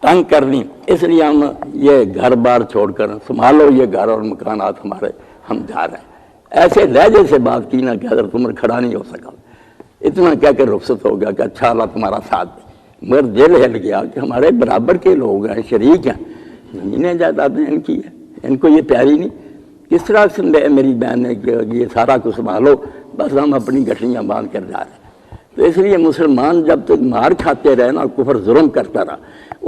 Speaker 1: تنگ کر دیں، اس لیے ہم یہ گھر بار چھوڑ کر سنبھالو یہ گھر اور مکانات ہمارے، ہم جا رہے ہیں۔ ایسے لہجے سے بات کی نا کہ حضرت عمر کھڑا نہیں ہو سکا، اتنا کہہ کے رخصت ہو گیا کہ اچھا اللہ تمہارا ساتھ دے۔ مگر دل ہل گیا کہ ہمارے برابر کے لوگ ہیں، شریک ہیں، زمینیں جائیدادیں ان کی ہیں، ان کو یہ پیاری نہیں، کس طرح سے میری بہن نے کہ یہ سارا کچھ سنبھالو، بس ہم اپنی گٹھڑیاں باندھ کر جا رہے ہیں۔ تو اس لیے مسلمان جب تک مار کھاتے رہے نا، کفر ظلم کرتا رہا،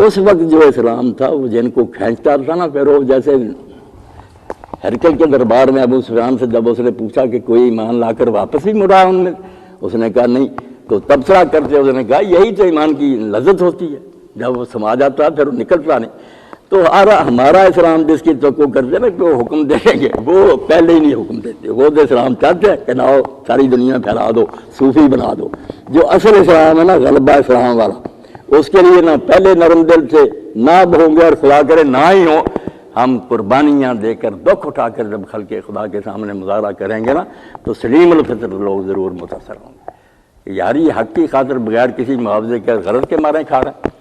Speaker 1: اس وقت جو اسلام تھا وہ جن کو کھینچتا تھا نا، پھر وہ جیسے ہرکل کے دربار میں ابو سفیان سے جب اس نے پوچھا کہ کوئی ایمان لا کر واپس ہی مڑا ان میں، اس نے کہا نہیں، تو تبصرہ کرتے اس نے کہا یہی تو ایمان کی لذت ہوتی ہے، جب وہ سما جاتا ہے پھر وہ نکلتا نہیں۔ تو ہمارا اسلام جس کی توقع کرتے نا کہ وہ حکم دیں گے، وہ پہلے ہی نہیں حکم دیتے، وہ تو اسلام چاہتے ہیں کہ نہ ساری دنیا میں پھیلا دو، صوفی بنا دو۔ جو اصل اسلام ہے نا غلبہ اسلام والا، اس کے لیے نہ پہلے نرم دل سے نہ ہوں گے، اور خدا کرے نہ ہی ہوں، ہم قربانیاں دے کر دکھ اٹھا کر جب خلق خدا کے سامنے مظاہرہ کریں گے نا تو سلیم الفطر لوگ ضرور متاثر ہوں گے۔ یاری حق کی خاطر بغیر کسی معاوضے کے غرض کے مارے کھا رہے ہیں،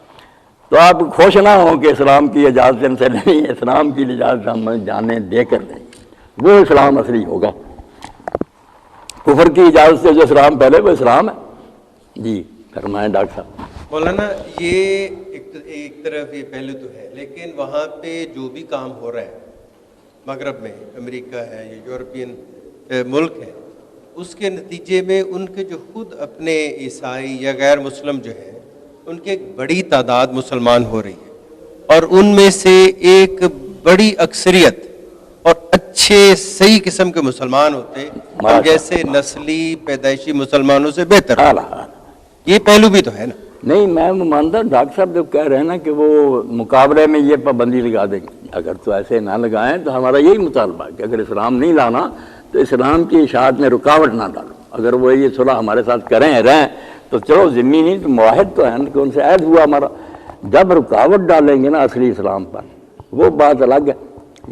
Speaker 1: تو آپ خوش نہ ہوں کہ اسلام کی اجازت ان سے نہیں، اسلام کی اجازت ہم جانے دے کر دیں، وہ اسلام اصلی ہوگا۔ کفر کی اجازت سے جو اسلام پہلے وہ اسلام ہے۔ جی فرمائیں ڈاکٹر صاحب۔
Speaker 3: مولانا یہ ایک طرف یہ پہلو تو ہے، لیکن وہاں پہ جو بھی کام ہو رہا ہے مغرب میں، امریکہ ہے یا یورپین ملک ہے، اس کے نتیجے میں ان کے جو خود اپنے عیسائی یا غیر مسلم جو ہیں ان کی ایک بڑی تعداد مسلمان ہو رہی ہے، اور ان میں سے ایک بڑی اکثریت اور اچھے صحیح قسم کے مسلمان ہوتے ہیں جیسے نسلی پیدائشی مسلمانوں سے بہتر۔ یہ پہلو بھی تو ہے نا؟
Speaker 1: نہیں، میں مانتا ہوں ڈاکٹر صاحب جو کہہ رہے ہیں نا کہ وہ مقابلے میں یہ پابندی لگا دیں گے، اگر تو ایسے نہ لگائیں تو ہمارا یہی مطالبہ ہے کہ اگر اسلام نہیں لانا تو اسلام کی اشاعت میں رکاوٹ نہ ڈالو۔ اگر وہ یہ صلح ہمارے ساتھ کریں رہیں تو چلو ذمہ نہیں تو معاہد تو ہے کہ ان سے عہد ہوا ہمارا۔ جب رکاوٹ ڈالیں گے نا اصلی اسلام پر وہ بات الگ ہے۔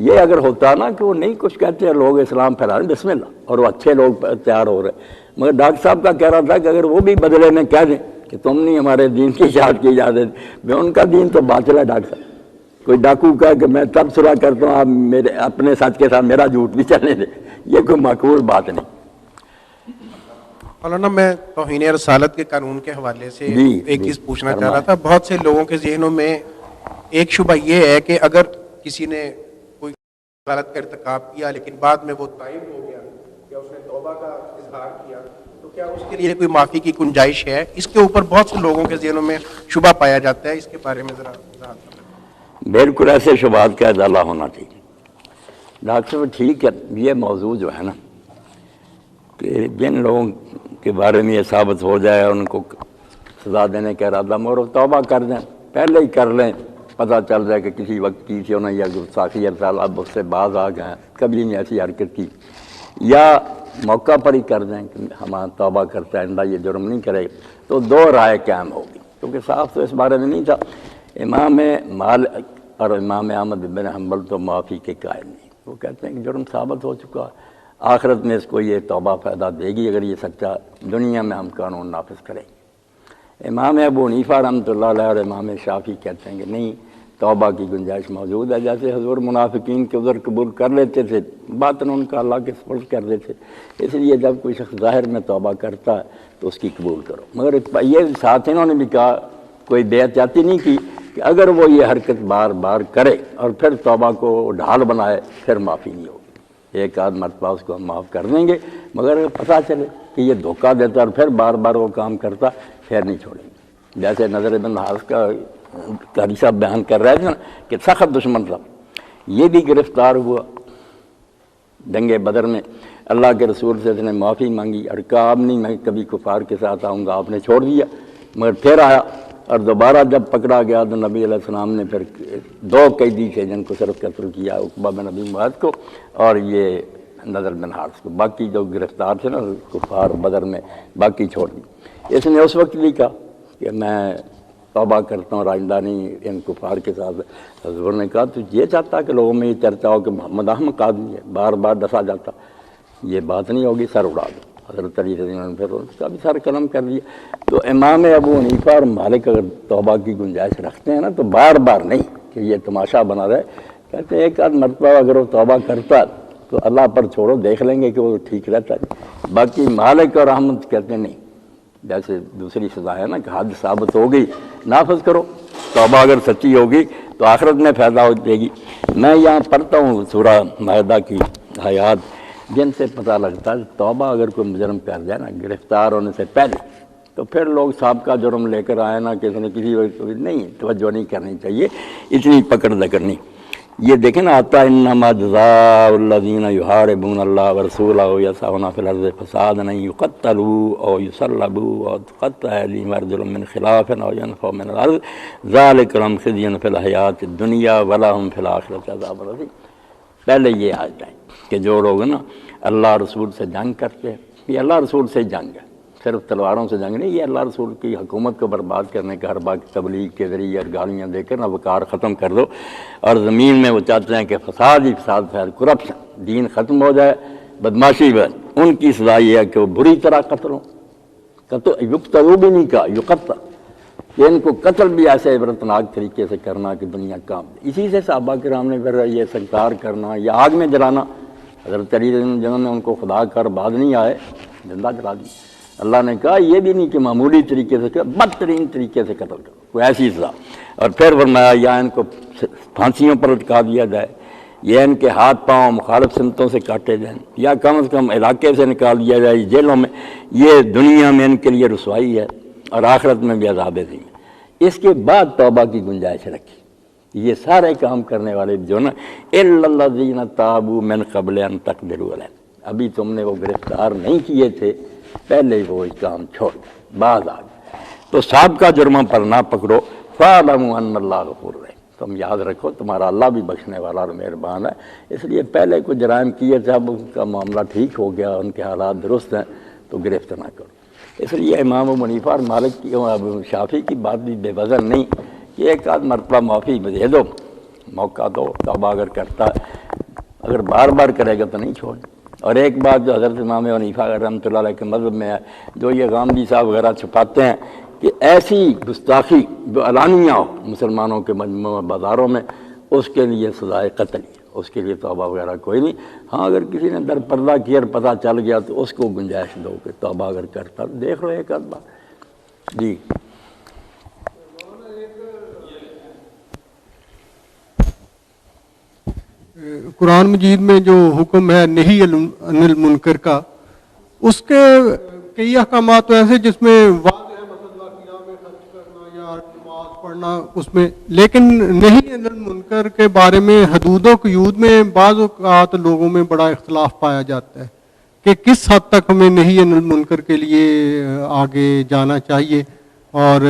Speaker 1: یہ اگر ہوتا نا کہ وہ نہیں کچھ کہتے ہیں لوگ اسلام پھیلا رہے ہیں بسم اللہ، اور وہ اچھے لوگ تیار ہو رہے، مگر ڈاکٹر صاحب کا کہہ رہا تھا کہ اگر وہ بھی بدلے میں کہہ دیں کہ تم نہیں ہمارے دین کی اشاعت کی اجازت، میں ان کا دین تو باطل ہے ڈاکٹر صاحب۔ کوئی ڈاکو کہا کہ میں تب صلح کرتا ہوں آپ میرے اپنے سچ کے ساتھ میرا جھوٹ بھی چلنے دیں، یہ کوئی معقول بات نہیں۔
Speaker 4: مولانا میں توہین رسالت کے قانون کے حوالے سے ایک چیز پوچھنا چاہ رہا
Speaker 1: فرمائیں۔
Speaker 4: تھا۔ بہت سے لوگوں کے ذہنوں میں ایک شبہ یہ ہے کہ اگر کسی نے کوئی غلط کا ارتکاب کیا لیکن بعد میں وہ تائب ہو گیا یا اس نے توبہ کا اظہار کیا تو کیا اس کے لیے کوئی معافی کی گنجائش ہے؟ اس کے اوپر بہت سے لوگوں کے ذہنوں میں شبہ پایا جاتا ہے، اس کے بارے میں ذرا وضاحت کریں۔
Speaker 1: بالکل ایسے شبہات کا ازالہ ہونا چاہیے۔ ڈاکٹر صاحب ٹھیک ہے، یہ موضوع جو ہے نا کہ جن لوگوں کے بارے میں یہ ثابت ہو جائے ان کو سزا دینے کا ارادہ مگر توبہ کر دیں، پہلے ہی کر لیں، پتہ چل جائے کہ کسی وقت کی تھی انہوں نے یا گستاخی ارسال اب اس سے باز آ گئے، کبھی نہیں ایسی حرکت کی، یا موقع پر ہی کر دیں کہ ہم توبہ کرتے آئندہ یہ جرم نہیں کرے، تو دو رائے قائم ہوگی، کیونکہ صاف تو اس بارے میں نہیں تھا۔ امام مالک اور امام احمد بن حنبل تو معافی کے قائل نہیں، وہ کہتے ہیں کہ جرم ثابت ہو چکا، آخرت میں اس کو یہ توبہ فائدہ دے گی اگر یہ سچا دنیا میں ہم قانون نافذ کریں گے۔ امام ابو حنیفہ رحمۃ اللہ علیہ اور امام شافعی کہتے ہیں کہ نہیں، توبہ کی گنجائش موجود ہے، جیسے حضور منافقین کے عذر قبول کر لیتے تھے، باطن ان کا اللہ کے سپرد کر دیتے، اس لیے جب کوئی شخص ظاہر میں توبہ کرتا ہے تو اس کی قبول کرو۔ مگر یہ ساتھ انہوں نے بھی کہا، کوئی بے احتیاطی نہیں کی کہ اگر وہ یہ حرکت بار بار کرے اور پھر توبہ کو ڈھال بنائے پھر معافی نہیں ہوگی۔ ایک آدھ مرتبہ اس کو ہم معاف کر دیں گے، مگر اگر پتہ چلے کہ یہ دھوکہ دیتا اور پھر بار بار وہ کام کرتا پھر نہیں چھوڑیں گے۔ جیسے نظر بن حارث کا قاری صاحب بیان کر رہے تھے نا کہ سخت دشمن تھا، یہ بھی گرفتار ہوا جنگ بدر میں، اللہ کے رسول سے اس نے معافی مانگی اور کہا اب نہیں میں کبھی کفار کے ساتھ آؤں گا، آپ نے چھوڑ دیا، مگر پھر آیا اور دوبارہ جب پکڑا گیا تو نبی علیہ السلام نے پھر دو قیدی تھے جن کو صرف قتل کیا، عقبہ بن ابی معیط کو اور یہ نضر بن حارث کو، باقی جو گرفتار تھے نا کفار بدر میں باقی چھوڑ دی۔ اس نے اس وقت بھی کہا کہ میں توبہ کرتا ہوں آئندہ نہیں ان کفار کے ساتھ. حضور نے کہا تو یہ چاہتا کہ لوگوں میں یہ چرچا ہو کہ محمد احمد قادری ہے, بار بار ڈسا جاتا, یہ بات نہیں ہوگی, سر اڑا دو. حضرت علی رضی اللہ عنہ پھر اس کا بھی سر قلم کر دیا. تو امام ابو حنیفہ اور مالک اگر توبہ کی گنجائش رکھتے ہیں نا تو بار بار نہیں کہ یہ تماشا بنا رہے, کہتے ہیں ایک آدھ مرتبہ اگر وہ توبہ کرتا تو اللہ پر چھوڑو, دیکھ لیں گے کہ وہ ٹھیک رہتا ہے. باقی مالک اور احمد کہتے ہیں نہیں, جیسے دوسری سزا ہے نا کہ حد ثابت ہو گئی نافذ کرو, توبہ اگر سچی ہوگی تو آخرت میں فائدہ ہو دے گی. میں یہاں پڑھتا ہوں سورہ مائدہ کی آیات جن سے پتہ لگتا ہے توبہ اگر کوئی مجرم کر جائے نا گرفتار ہونے سے پہلے, تو پھر لوگ سابقہ جرم لے کر آئے نا کسی نے کسی وقت نہیں, توجہ نہیں کرنی چاہیے, اتنی پکڑ نہ کرنی. یہ دیکھیں نا آتا انما جزاء الذین یحاربون اللہ ورسولہ یسعون فی الارض فسادا ان یقتلوا او یصلبوا او تقطع ایدیہم وارجلہم من خلاف او ینفوا من الارض ذلک لہم خزی فی الحیاۃ الدنیا ولہم فی الآخرۃ عذاب عظیم. پہلے یہ آ جائے کہ جو لوگ نا اللہ رسول سے جنگ کرتے ہیں, یہ اللہ رسول سے جنگ ہے, صرف تلواروں سے جنگ نہیں, یہ اللہ رسول کی حکومت کو برباد کرنے کا ہر بات تبلیغ کے ذریعے اور گالیاں دے کر نا وقار ختم کر دو, اور زمین میں وہ چاہتے ہیں کہ فساد ہی فساد پھیل, کرپشن, دین ختم ہو جائے, بدماشی بھر. ان کی سزا یہ ہے کہ وہ بری طرح قتل ہوں, یقتلوا بھی نہیں کہا, یقتل, کہ ان کو قتل بھی ایسے عبرتناک طریقے سے کرنا کہ دنیا کام دے. اسی سے صحابہ کرام نے پھر یہ سنکار کرنا یا آگ میں جلانا, حضرت علی جنہوں نے ان کو خدا کر بعد نہیں آئے زندہ جلا دی. اللہ نے کہا یہ بھی نہیں کہ معمولی طریقے سے, بدترین طریقے سے قتل کرو, کوئی ایسی سزا. اور پھر فرمایا یا ان کو پھانسیوں پر لٹکا دیا جائے, یا ان کے ہاتھ پاؤں مخالف سمتوں سے کاٹے جائیں, یا کم از کم علاقے سے نکال دیا جائے جیلوں میں. یہ دنیا میں ان کے لیے رسوائی ہے اور آخرت میں بھی عذاب عظیم. اس کے بعد توبہ کی گنجائش رکھی. یہ سارے کام کرنے والے جو نا الا الذین تابوا من قبل ان تقدروا علیہم, ابھی تم نے وہ گرفتار نہیں کیے تھے, پہلے وہ کام چھوڑ گئے, بعض آ گئے. تو سابقہ جرموں پر نہ پکڑو, فاعلموا ان اللہ غفور رحیم, تم یاد رکھو تمہارا اللہ بھی بخشنے والا اور مہربان ہے. اس لیے پہلے کوئی جرائم کیے تھے, اب ان کا معاملہ ٹھیک ہو گیا, ان کے حالات درست ہیں, تو گرفت نہ کرو. اس لیے امام ابو حنیفہ اور مالک کی شافعی کی بات بھی بے وزن نہیں کہ ایک آدھ مرتبہ معافی دے دو, موقع دو, توبہ اگر کرتا ہے, اگر بار بار کرے گا تو نہیں چھوڑ. اور ایک بات جو حضرت امام ابو حنیفہ رحمۃ اللہ علیہ کے مذہب میں ہے, جو یہ غامدی صاحب وغیرہ چھپاتے ہیں کہ ایسی گستاخی جو علانیہ ہو مسلمانوں کے مجموعہ بازاروں میں, اس کے لیے سزائے قتل ہے, اس کے لیے توبہ وغیرہ کوئی نہیں. ہاں اگر کسی نے در پردہ کیا اور پتہ چل گیا تو اس کو گنجائش دو کہ توبہ اگر کرتا, دیکھ لو ایک آدھ بار. جی
Speaker 5: قرآن مجید میں جو حکم ہے نہی عن المنکر کا, اس کے کئی احکامات تو ایسے جس میں واضح ہے, مثلا قیام میں خرچ کرنا یا نماز پڑھنا اس میں, لیکن نہی عن المنکر کے بارے میں حدود و قیود میں بعض اوقات لوگوں میں بڑا اختلاف پایا جاتا ہے کہ کس حد تک ہمیں نہی عن المنکر کے لیے آگے جانا چاہیے, اور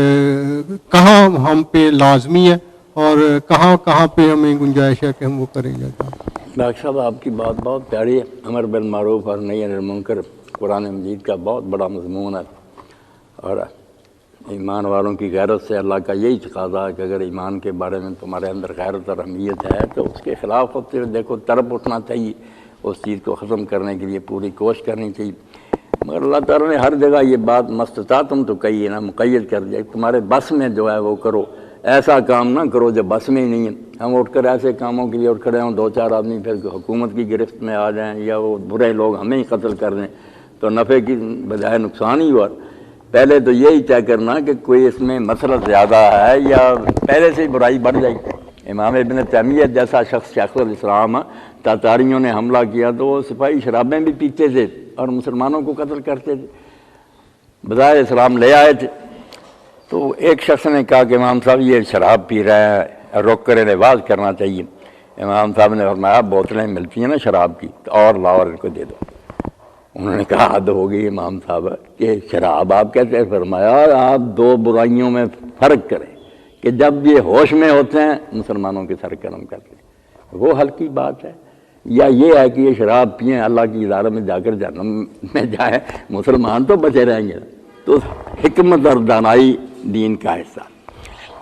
Speaker 5: کہاں ہم پہ لازمی ہے اور کہاں کہاں پہ ہمیں گنجائش ہے کہ ہم وہ کریں گے.
Speaker 1: ڈاکٹر صاحب آپ کی بات بہت پیاری ہے. امر بالمعروف اور نہی عن المنکر قرآن مجید کا بہت بڑا مضمون ہے, اور ایمان والوں کی غیرت سے اللہ کا یہی تقاضا ہے کہ اگر ایمان کے بارے میں تمہارے اندر غیرت اور اہمیت ہے تو اس کے خلاف ہوتے ہوئے دیکھو طرف اٹھنا چاہیے, اس چیز کو ختم کرنے کے لیے پوری کوشش کرنی چاہیے. مگر اللہ تعالیٰ نے ہر جگہ یہ بات مستطاعتم تو کہی ہے نا, مقید کر دیا, تمہارے بس میں جو ہے وہ کرو, ایسا کام نہ کرو جو بس میں ہی نہیں ہے. ہم اٹھ کر ایسے کاموں کے لیے اٹھ کھڑے ہوں, دو چار آدمی پھر حکومت کی گرفت میں آ جائیں یا وہ برے لوگ ہمیں ہی قتل کر دیں تو نفع کی بجائے نقصان ہی ہوا. پہلے تو یہی طے کرنا کہ کوئی اس میں مسئلہ زیادہ ہے یا پہلے سے ہی برائی بڑھ جائے. امام ابن تیمیہ جیسا شخص شیخ الاسلام, تاتاریوں نے حملہ کیا تو وہ سپاہی شرابیں بھی پیتے تھے اور مسلمانوں کو قتل کرتے تھے, بظاہر اسلام لے آئے تھے. تو ایک شخص نے کہا کہ امام صاحب یہ شراب پی رہے ہیں, روک کر انہیں واز کرنا چاہیے. امام صاحب نے فرمایا بوتلیں ملتی ہیں نا شراب کی, تو اور لاؤ اور ان کو دے دو. انہوں نے کہا حد ہو گئی امام صاحب کہ شراب آپ کہتے ہیں. فرمایا آپ دو برائیوں میں فرق کریں کہ جب یہ ہوش میں ہوتے ہیں مسلمانوں کے سر قلم کرتے ہیں, وہ ہلکی بات ہے, یا یہ ہے کہ یہ شراب پئیں اللہ کی ادارہ میں جا کر جہنم میں جائیں, مسلمان تو بچے رہیں گے. تو حکمت اور دانائی دین کا حصہ.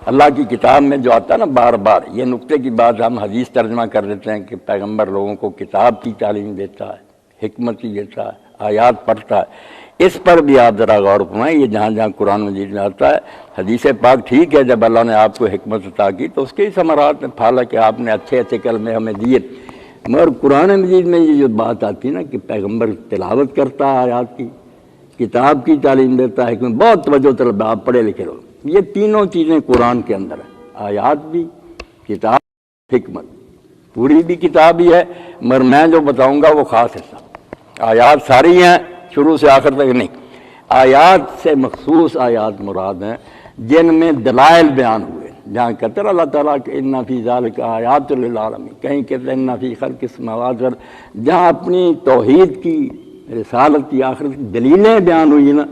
Speaker 1: اللہ کی کتاب میں جو آتا ہے نا بار بار، یہ نقطے کی بات ہم حدیث ترجمہ کر دیتے ہیں کہ پیغمبر لوگوں کو کتاب کی تعلیم دیتا ہے، حکمت کی دیتا ہے، آیات پڑھتا ہے، اس پر بھی آپ ذرا غور فرمائیں۔ یہ جہاں جہاں قرآن مجید میں آتا ہے، حدیث پاک ٹھیک ہے جب اللہ نے آپ کو حکمت عطا کی تو اس کے ہی ثمرات میں پھالا کہ آپ نے اچھے اچھے کلمے ہمیں دیے، مگر قرآن مجید میں یہ جو بات آتی ہے نا کہ پیغمبر تلاوت کرتا ہے آیات کی، کتاب کی تعلیم دیتا ہے، حکمت، بہت توجہ طلب آپ پڑھے لکھے لوگ، یہ تینوں چیزیں قرآن کے اندر ہیں، آیات بھی، کتاب، حکمت، پوری بھی کتاب ہی ہے، مگر میں جو بتاؤں گا وہ خاص حصہ، آیات ساری ہیں شروع سے آخر تک نہیں، آیات سے مخصوص آیات مراد ہیں جن میں دلائل بیان ہوئے، جہاں کہتے ہیں اللہ تعالیٰ کہ اِنَّ فِي ذَلِكَ آیَاتٌ لِلْعَالَمِينَ، کہیں کہتے ہیں اِنَّ فِي خَلْقِ السَّمَاوَاتِ وَالْأَرْضِ، جہاں اپنی توحید کی، رسالت کی، آخرت کی دلیلیں بیان ہوئی نا،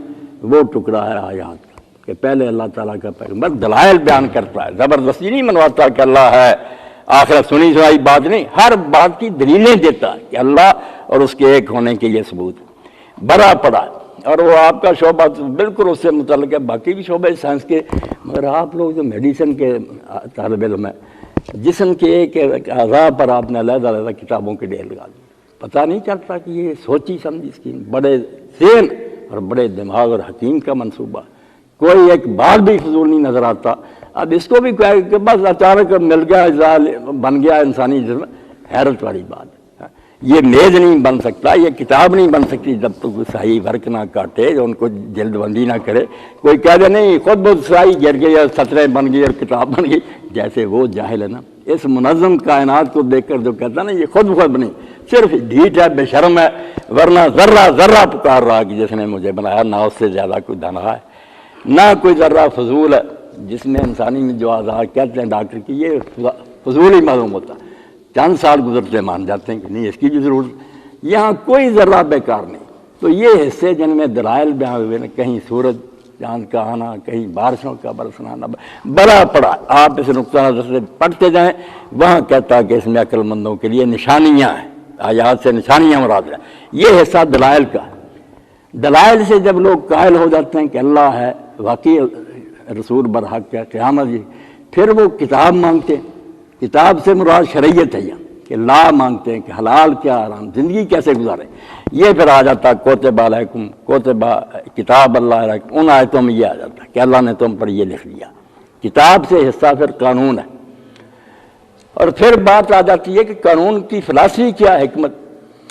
Speaker 1: وہ ٹکڑا ہے آیات کا، کہ پہلے اللہ تعالیٰ کا پیغمبر دلائل بیان کرتا ہے، زبردستی نہیں منواتا کہ اللہ ہے، آخرت سنی سنائی بات نہیں، ہر بات کی دلیلیں دیتا ہے کہ اللہ اور اس کے ایک ہونے کے یہ ثبوت بڑا پڑا ہے، اور وہ آپ کا شعبہ بالکل اس سے متعلق ہے، باقی بھی شعبے سائنس کے، مگر آپ لوگ جو میڈیسن کے طالب علم ہیں، جسم کے ایک اعضاء پر آپ نے علیحدہ علیحدہ کتابوں کے ڈھیر لگا دی، پتہ نہیں چلتا کہ یہ سوچی سمجھی اسکیم، بڑے ذہن اور بڑے دماغ اور حکیم کا منصوبہ، کوئی ایک بات بھی فضول نہیں نظر آتا۔ اب اس کو بھی کہ بس اچانک مل گیا، بن گیا انسانی جسم، حیرت والی بات ہے۔ یہ میز نہیں بن سکتا، یہ کتاب نہیں بن سکتی جب تک صحیح ورق نہ کاٹے، ان کو جلد بندی نہ کرے، کوئی کہہ دے نہیں خود بہت صحیح گر گئی اور سطریں بن گئی اور کتاب بن گئی، جیسے وہ جاہل ہے نا، اس منظم کائنات کو دیکھ کر جو کہتا ہے نا یہ خود بنی، صرف ڈھیٹ ہے، بے شرم ہے، ورنہ ذرہ ذرہ پکار رہا کہ جس نے مجھے بنایا نہ اس سے زیادہ کوئی دانا ہے، نہ کوئی ذرہ فضول ہے، جس میں انسانی میں جو اعضاء کہتے ہیں ڈاکٹر کی یہ فضول ہی معلوم ہوتا، چند سال گزرتے مان جاتے ہیں کہ نہیں اس کی بھی ضرورت، یہاں کوئی ذرہ بیکار نہیں۔ تو یہ حصے جن میں دلائل بیان ہوئے نا، کہیں سورج چاند کا آنا، کہیں بارشوں کا برسنا، بڑا پڑا، آپ اس نقطہ نظر سے پڑھتے جائیں، وہاں کہتا کہ اس میں عقل مندوں کے لیے نشانیاں ہیں، آیات سے نشانیاں مراد ہیں، یہ حصہ دلائل کا ہے۔ دلائل سے جب لوگ قائل ہو جاتے ہیں کہ اللہ ہے، واقعی رسول برحق ہے، قیامت جی، پھر وہ کتاب مانگتے ہیں، کتاب سے مراد شریعت ہے یہاں، کہ لا مانگتے ہیں کہ حلال کیا حرام، زندگی کیسے گزارے، یہ پھر آ جاتا کوتب علیکم، کوتب کتاب اللہ علیکم، ان آیتوں میں یہ آ جاتا کہ اللہ نے تم پر یہ لکھ دیا، کتاب سے حصہ پھر قانون ہے، اور پھر بات آ جاتی ہے کہ قانون کی فلسفی کیا، حکمت،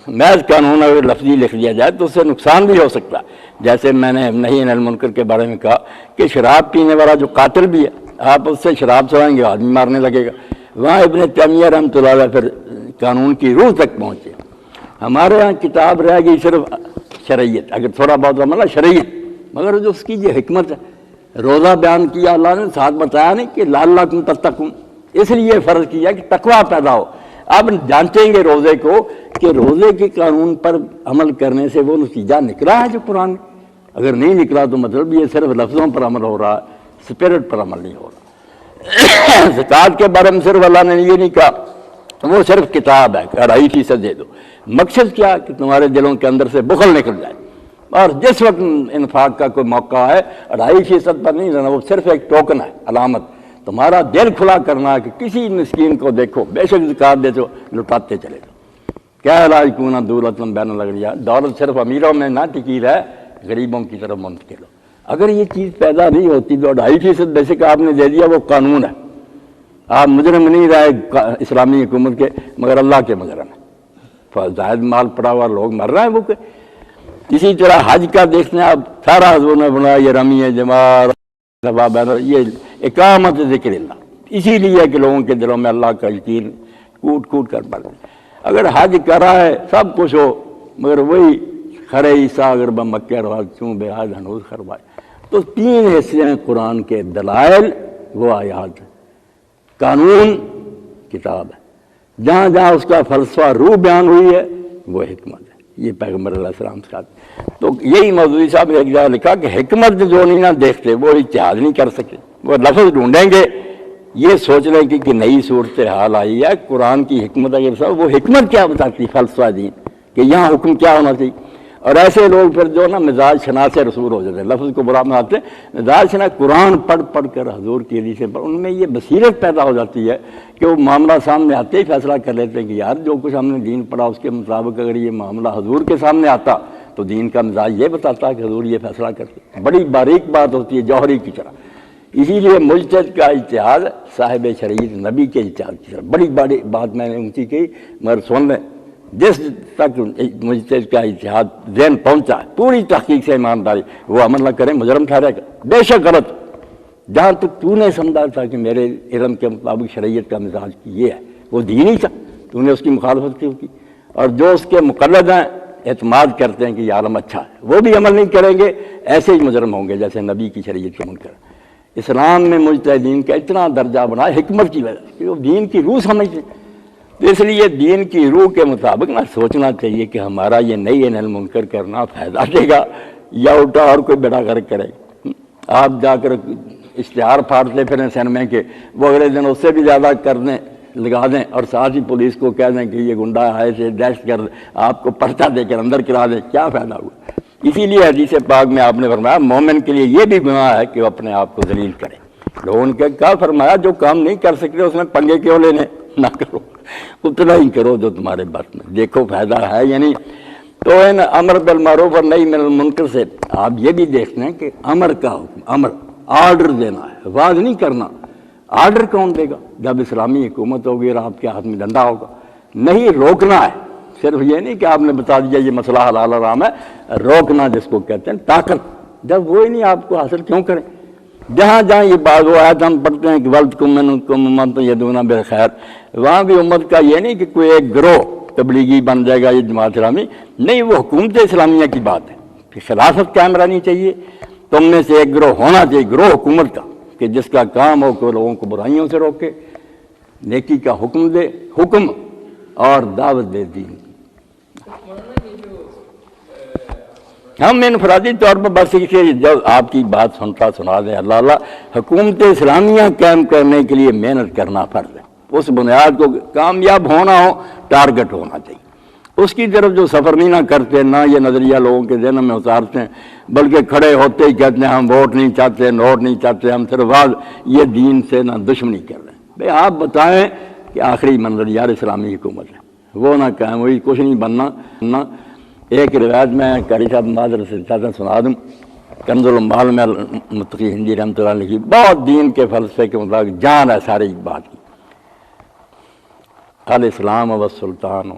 Speaker 1: محض قانون اگر لفظی لکھ دیا جائے تو اس سے نقصان بھی ہو سکتا ہے، جیسے میں نے نہی عن المنکر کے بارے میں کہا کہ شراب پینے والا جو قاتل بھی ہے، آپ اس سے شراب چڑھائیں گے آدمی مارنے لگے گا، وہاں ابن تیمیہ رحمۃ اللہ علیہ پھر قانون کی روح تک پہنچے۔ ہمارے ہاں کتاب رہ گئی صرف شریعت، اگر تھوڑا بہت عمل ہے شریعت، مگر جو اس کی جو حکمت ہے، روزہ بیان کیا اللہ نے، ساتھ بتایا نہیں کہ لعلکم تتقون، اس لیے فرض کیا کہ تقویٰ پیدا ہو۔ اب جانچیں گے روزے کو کہ روزے کے قانون پر عمل کرنے سے وہ نتیجہ نکلا ہے جو قرآن میں، اگر نہیں نکلا تو مطلب یہ صرف لفظوں پر عمل ہو رہا ہے، اسپرٹ پر عمل نہیں ہو رہا۔ زکوٰۃ کے بارے میں صرف اللہ نے یہ نہیں کہا وہ صرف کتاب ہے، 2.5% دے دو، مقصد کیا کہ تمہارے دلوں کے اندر سے بخل نکل جائے، اور جس وقت انفاق کا کوئی موقع ہے 2.5% پر نہیں لینا، وہ صرف ایک ٹوکن ہے، علامت، تمہارا دل کھلا کرنا ہے کہ کسی مسکین کو دیکھو، بے شک زکوٰۃ دے تو لٹاتے چلے جاؤ، کیا علاج کیوں نہ دولتن بین الاغنیاء، دولت صرف امیروں میں نہ ٹکی رہے، غریبوں کی طرف منتقل ہو۔ اگر یہ چیز پیدا نہیں ہوتی تو 2.5% بیسک آپ نے دے دیا، وہ قانون ہے، آپ مجرم نہیں رہے اسلامی حکومت کے، مگر اللہ کے مجرم ہیں، زائد مال پڑا ہوا لوگ مر رہے ہیں وہ کہ۔ اسی طرح حج کا دیکھتے ہیں آپ، سارا حضور نے بنایا یہ رمی جمار، یہ اقامت ذکر اللہ، اسی لیے کہ لوگوں کے دلوں میں اللہ کا یقین کوٹ کوٹ کر پڑ جائے۔ اگر حج کرا ہے سب کچھ ہو، مگر وہی خرے عیسیٰ اگر بمکہ رواز چوں بے حد ہنوز خروائے۔ تو 3 حصے ہیں قرآن کے، دلائل وہ آیات ہے، قانون کتاب ہے، جہاں جہاں اس کا فلسفہ روح بیان ہوئی ہے وہ حکمت ہے، یہ پیغمبر علیہ السلام سے آتے۔ تو یہی مودودی صاحب نے ایک جگہ لکھا کہ حکمت جو نہیں نہ دیکھتے وہ اتحاد نہیں کر سکتے، وہ لفظ ڈھونڈیں گے، یہ سوچ لیں کہ نئی صورت حال آئی ہے، قرآن کی حکمت اگر صاحب وہ حکمت کیا بتاتی، فلسفہ دین کہ یہاں حکم کیا ہونا چاہیے، اور ایسے لوگ پھر جو نا مزاج شناس رسول ہو جاتے ہیں، لفظ کو برا مناتے ہیں، مزاج شناس قرآن پڑھ پڑھ کر حضور کی حدیثیں پڑھ، ان میں یہ بصیرت پیدا ہو جاتی ہے کہ وہ معاملہ سامنے آتے ہی فیصلہ کر لیتے ہیں کہ یار جو کچھ ہم نے دین پڑھا اس کے مطابق اگر یہ معاملہ حضور کے سامنے آتا تو دین کا مزاج یہ بتاتا ہے کہ حضور یہ فیصلہ کرتے۔ بڑی باریک بات ہوتی ہے، جوہری کی طرح۔ اسی لیے مجتہد کا اجتہاد صاحب شریعت نبی کے اجتہاد کی طرح۔ بڑی بڑی بات میں نے اونچی کی، مگر سن لیں، جس تک مجتہد کا اجتہاد ذہن پہنچا ہے پوری تحقیق سے ایمانداری، وہ عمل نہ کرے مجرم ٹھہرے گا، بے شک غلط۔ جہاں تک تو نے سمجھا تھا کہ میرے علم کے مطابق شریعت کا مزاج یہ ہے، وہ دین ہی تھا، تو نے اس کی مخالفت کیوں کی؟ اور جو اس کے مقلد ہیں اعتماد کرتے ہیں کہ یہ عالم اچھا ہے، وہ بھی عمل نہیں کریں گے، ایسے ہی مجرم ہوں گے جیسے نبی کی شریعت کے منکر۔ اسلام میں مجتہدین کا اتنا درجہ بنا حکمت کی وجہ سے کہ وہ دین کی روح سمجھتے ہیں۔ تو اس لیے دین کی روح کے مطابق نہ سوچنا چاہیے کہ ہمارا یہ نئی انل منکر کرنا فائدہ دے گا یا الٹا اور کوئی بڑا غرق کرے گا۔ آپ جا کر اشتہار پھاڑتے پھریں سینمے کے، وہ اگلے دن اس سے بھی زیادہ کرنے لگا دیں اور ساتھ ہی پولیس کو کہہ دیں کہ یہ گنڈا ہے سے دہشت گرد، آپ کو پرچہ دے کر اندر کرا دیں، کیا فائدہ ہوا؟ اسی لیے حدیث پاک میں آپ نے فرمایا مومن کے لیے یہ بھی گناہ ہے کہ وہ اپنے آپ کو ذلیل کرے۔ لوگوں نے کہا فرمایا جو کام نہیں کر سکتے اس میں پنگے کیوں لینے، نہ کرو، اتنا ہی کرو جو تمہارے بس میں، دیکھو فائدہ ہے یا نہیں۔ تو ان امر بالمعروف اور نہی عن المنکر سے آپ یہ بھی دیکھتے ہیں کہ امر کا حکم، امر آرڈر دینا ہے، واز نہیں کرنا۔ آرڈر کون دے گا؟ جب اسلامی حکومت ہوگی اور آپ کے ہاتھ میں ڈنڈا ہوگا۔ نہیں، روکنا ہے، صرف یہ نہیں کہ آپ نے بتا دیا یہ مسئلہ حلال حرام ہے، روکنا جس کو کہتے ہیں طاقت، جب وہی نہیں آپ کو حاصل کیوں کریں؟ جہاں جہاں یہ بات وہ آیت ہم پڑھتے ہیں کہ وَلْتَكُن مِّنكُمْ أُمَّةٌ يَدْعُونَ بِالْخَيْرِ، وہاں بھی امت کا یہ نہیں کہ کوئی ایک گروہ تبلیغی بن جائے گا یہ جماعت اسلامی، نہیں، وہ حکومت اسلامیہ کی بات ہے کہ خلافت قائم رہنی چاہیے، تم میں سے ایک گروہ ہونا چاہیے، گروہ حکومت کا، کہ جس کا کام ہو کہ لوگوں کو برائیوں سے روکے، نیکی کا حکم دے، حکم اور دعوت دے دین۔ ہم انفرادی طور پر بس جب آپ کی بات سنا دیں، اللہ حکومت اسلامیہ قائم کرنے کے لیے محنت کرنا فرض ہے، اس بنیاد کو کامیاب ہونا ہو، ٹارگٹ ہونا چاہیے، اس کی طرف جو سفر نہیں نہ کرتے، نہ یہ نظریہ لوگوں کے ذہن میں اتارتے ہیں، بلکہ کھڑے ہوتے ہی کہتے ہیں ہم ووٹ نہیں چاہتے، نوٹ نہیں چاہتے، ہم صرف یہ دین سے نہ دشمنی کر رہے ہیں۔ بھئی آپ بتائیں کہ آخری منظر یار اسلامی حکومت ہے، وہ نہ قائم ہوئی، کچھ نہیں بننا۔ ایک روایت میں قاری صاحب معذرت سے چاہتا سنا دوں، کنز المال میں متقی ہندی رحمۃ اللہ علیہ کی بہت دین کے فلسفے کے مطابق جان ہے ساری بات کی۔ الاسلام والسلطان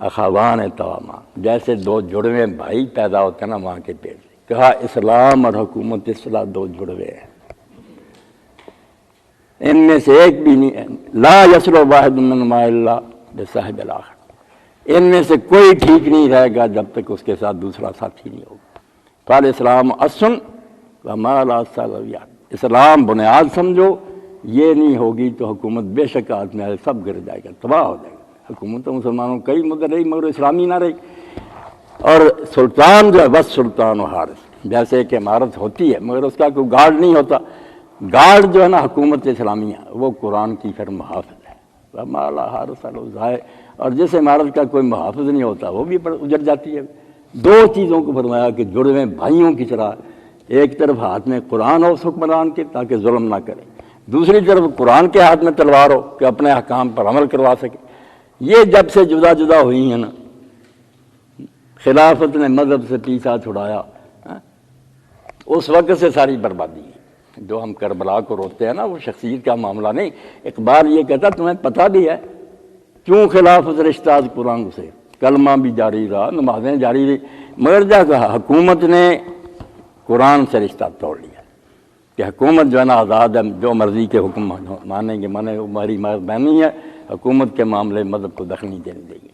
Speaker 1: اخوان تواما، جیسے دو جڑوے بھائی پیدا ہوتے ہیں نا ماں کے پیٹ سے، کہا اسلام اور حکومت اصلاح دو جڑوے ہیں، ان میں سے ایک بھی نہیں، لا یسلو واحد منہما الا بصاحب الاخر، ان میں سے کوئی ٹھیک نہیں رہے گا جب تک اس کے ساتھ دوسرا ساتھی نہیں ہوگا۔ قال اسلام اسن وما لا الصلاویات، اسلام بنیاد سمجھو، یہ نہیں ہوگی تو حکومت بے شک ہاتھ میں سب گر جائے گا، تباہ ہو جائے گا۔ حکومت مسلمانوں کئی مدت رہی مگر اسلامی نہ رہی، اور سلطان جو ہے بس سلطان و حارس، جیسے ایک عمارت ہوتی ہے مگر اس کا کوئی گارڈ نہیں ہوتا، گارڈ جو ہے نا حکومت اسلامیہ وہ قرآن کی پھر محافظ ہے، وما لا حارس له، اور جس عمارت کا کوئی محافظ نہیں ہوتا وہ بھی اجڑ جاتی ہے۔ دو چیزوں کو فرمایا کہ جڑوے بھائیوں کی طرح، ایک طرف ہاتھ میں قرآن ہو اس حکمران کے تاکہ ظلم نہ کرے، دوسری طرف قرآن کے ہاتھ میں تلوار ہو کہ اپنے احکام پر عمل کروا سکے۔ یہ جب سے جدا جدا ہوئی ہیں نا، خلافت نے مذہب سے پیچھا چھڑایا، اس وقت سے ساری بربادی ہے۔ جو ہم کربلا کو روتے ہیں نا وہ شخصیت کا معاملہ نہیں، اقبال یہ کہتا تمہیں پتہ بھی ہے کیوں خلافت رشتہ قرآن سے، کلمہ بھی جاری رہا، نمازیں جاری رہی، مگر جا کہا حکومت نے قرآن سے رشتہ توڑ لیا کہ حکومت جو ہے نا آزاد ہے، جو مرضی کے حکم مانیں گے مانے، ہماری بہنی ہے، حکومت کے معاملے مذہب کو دخل نہیں دینے دیں گے۔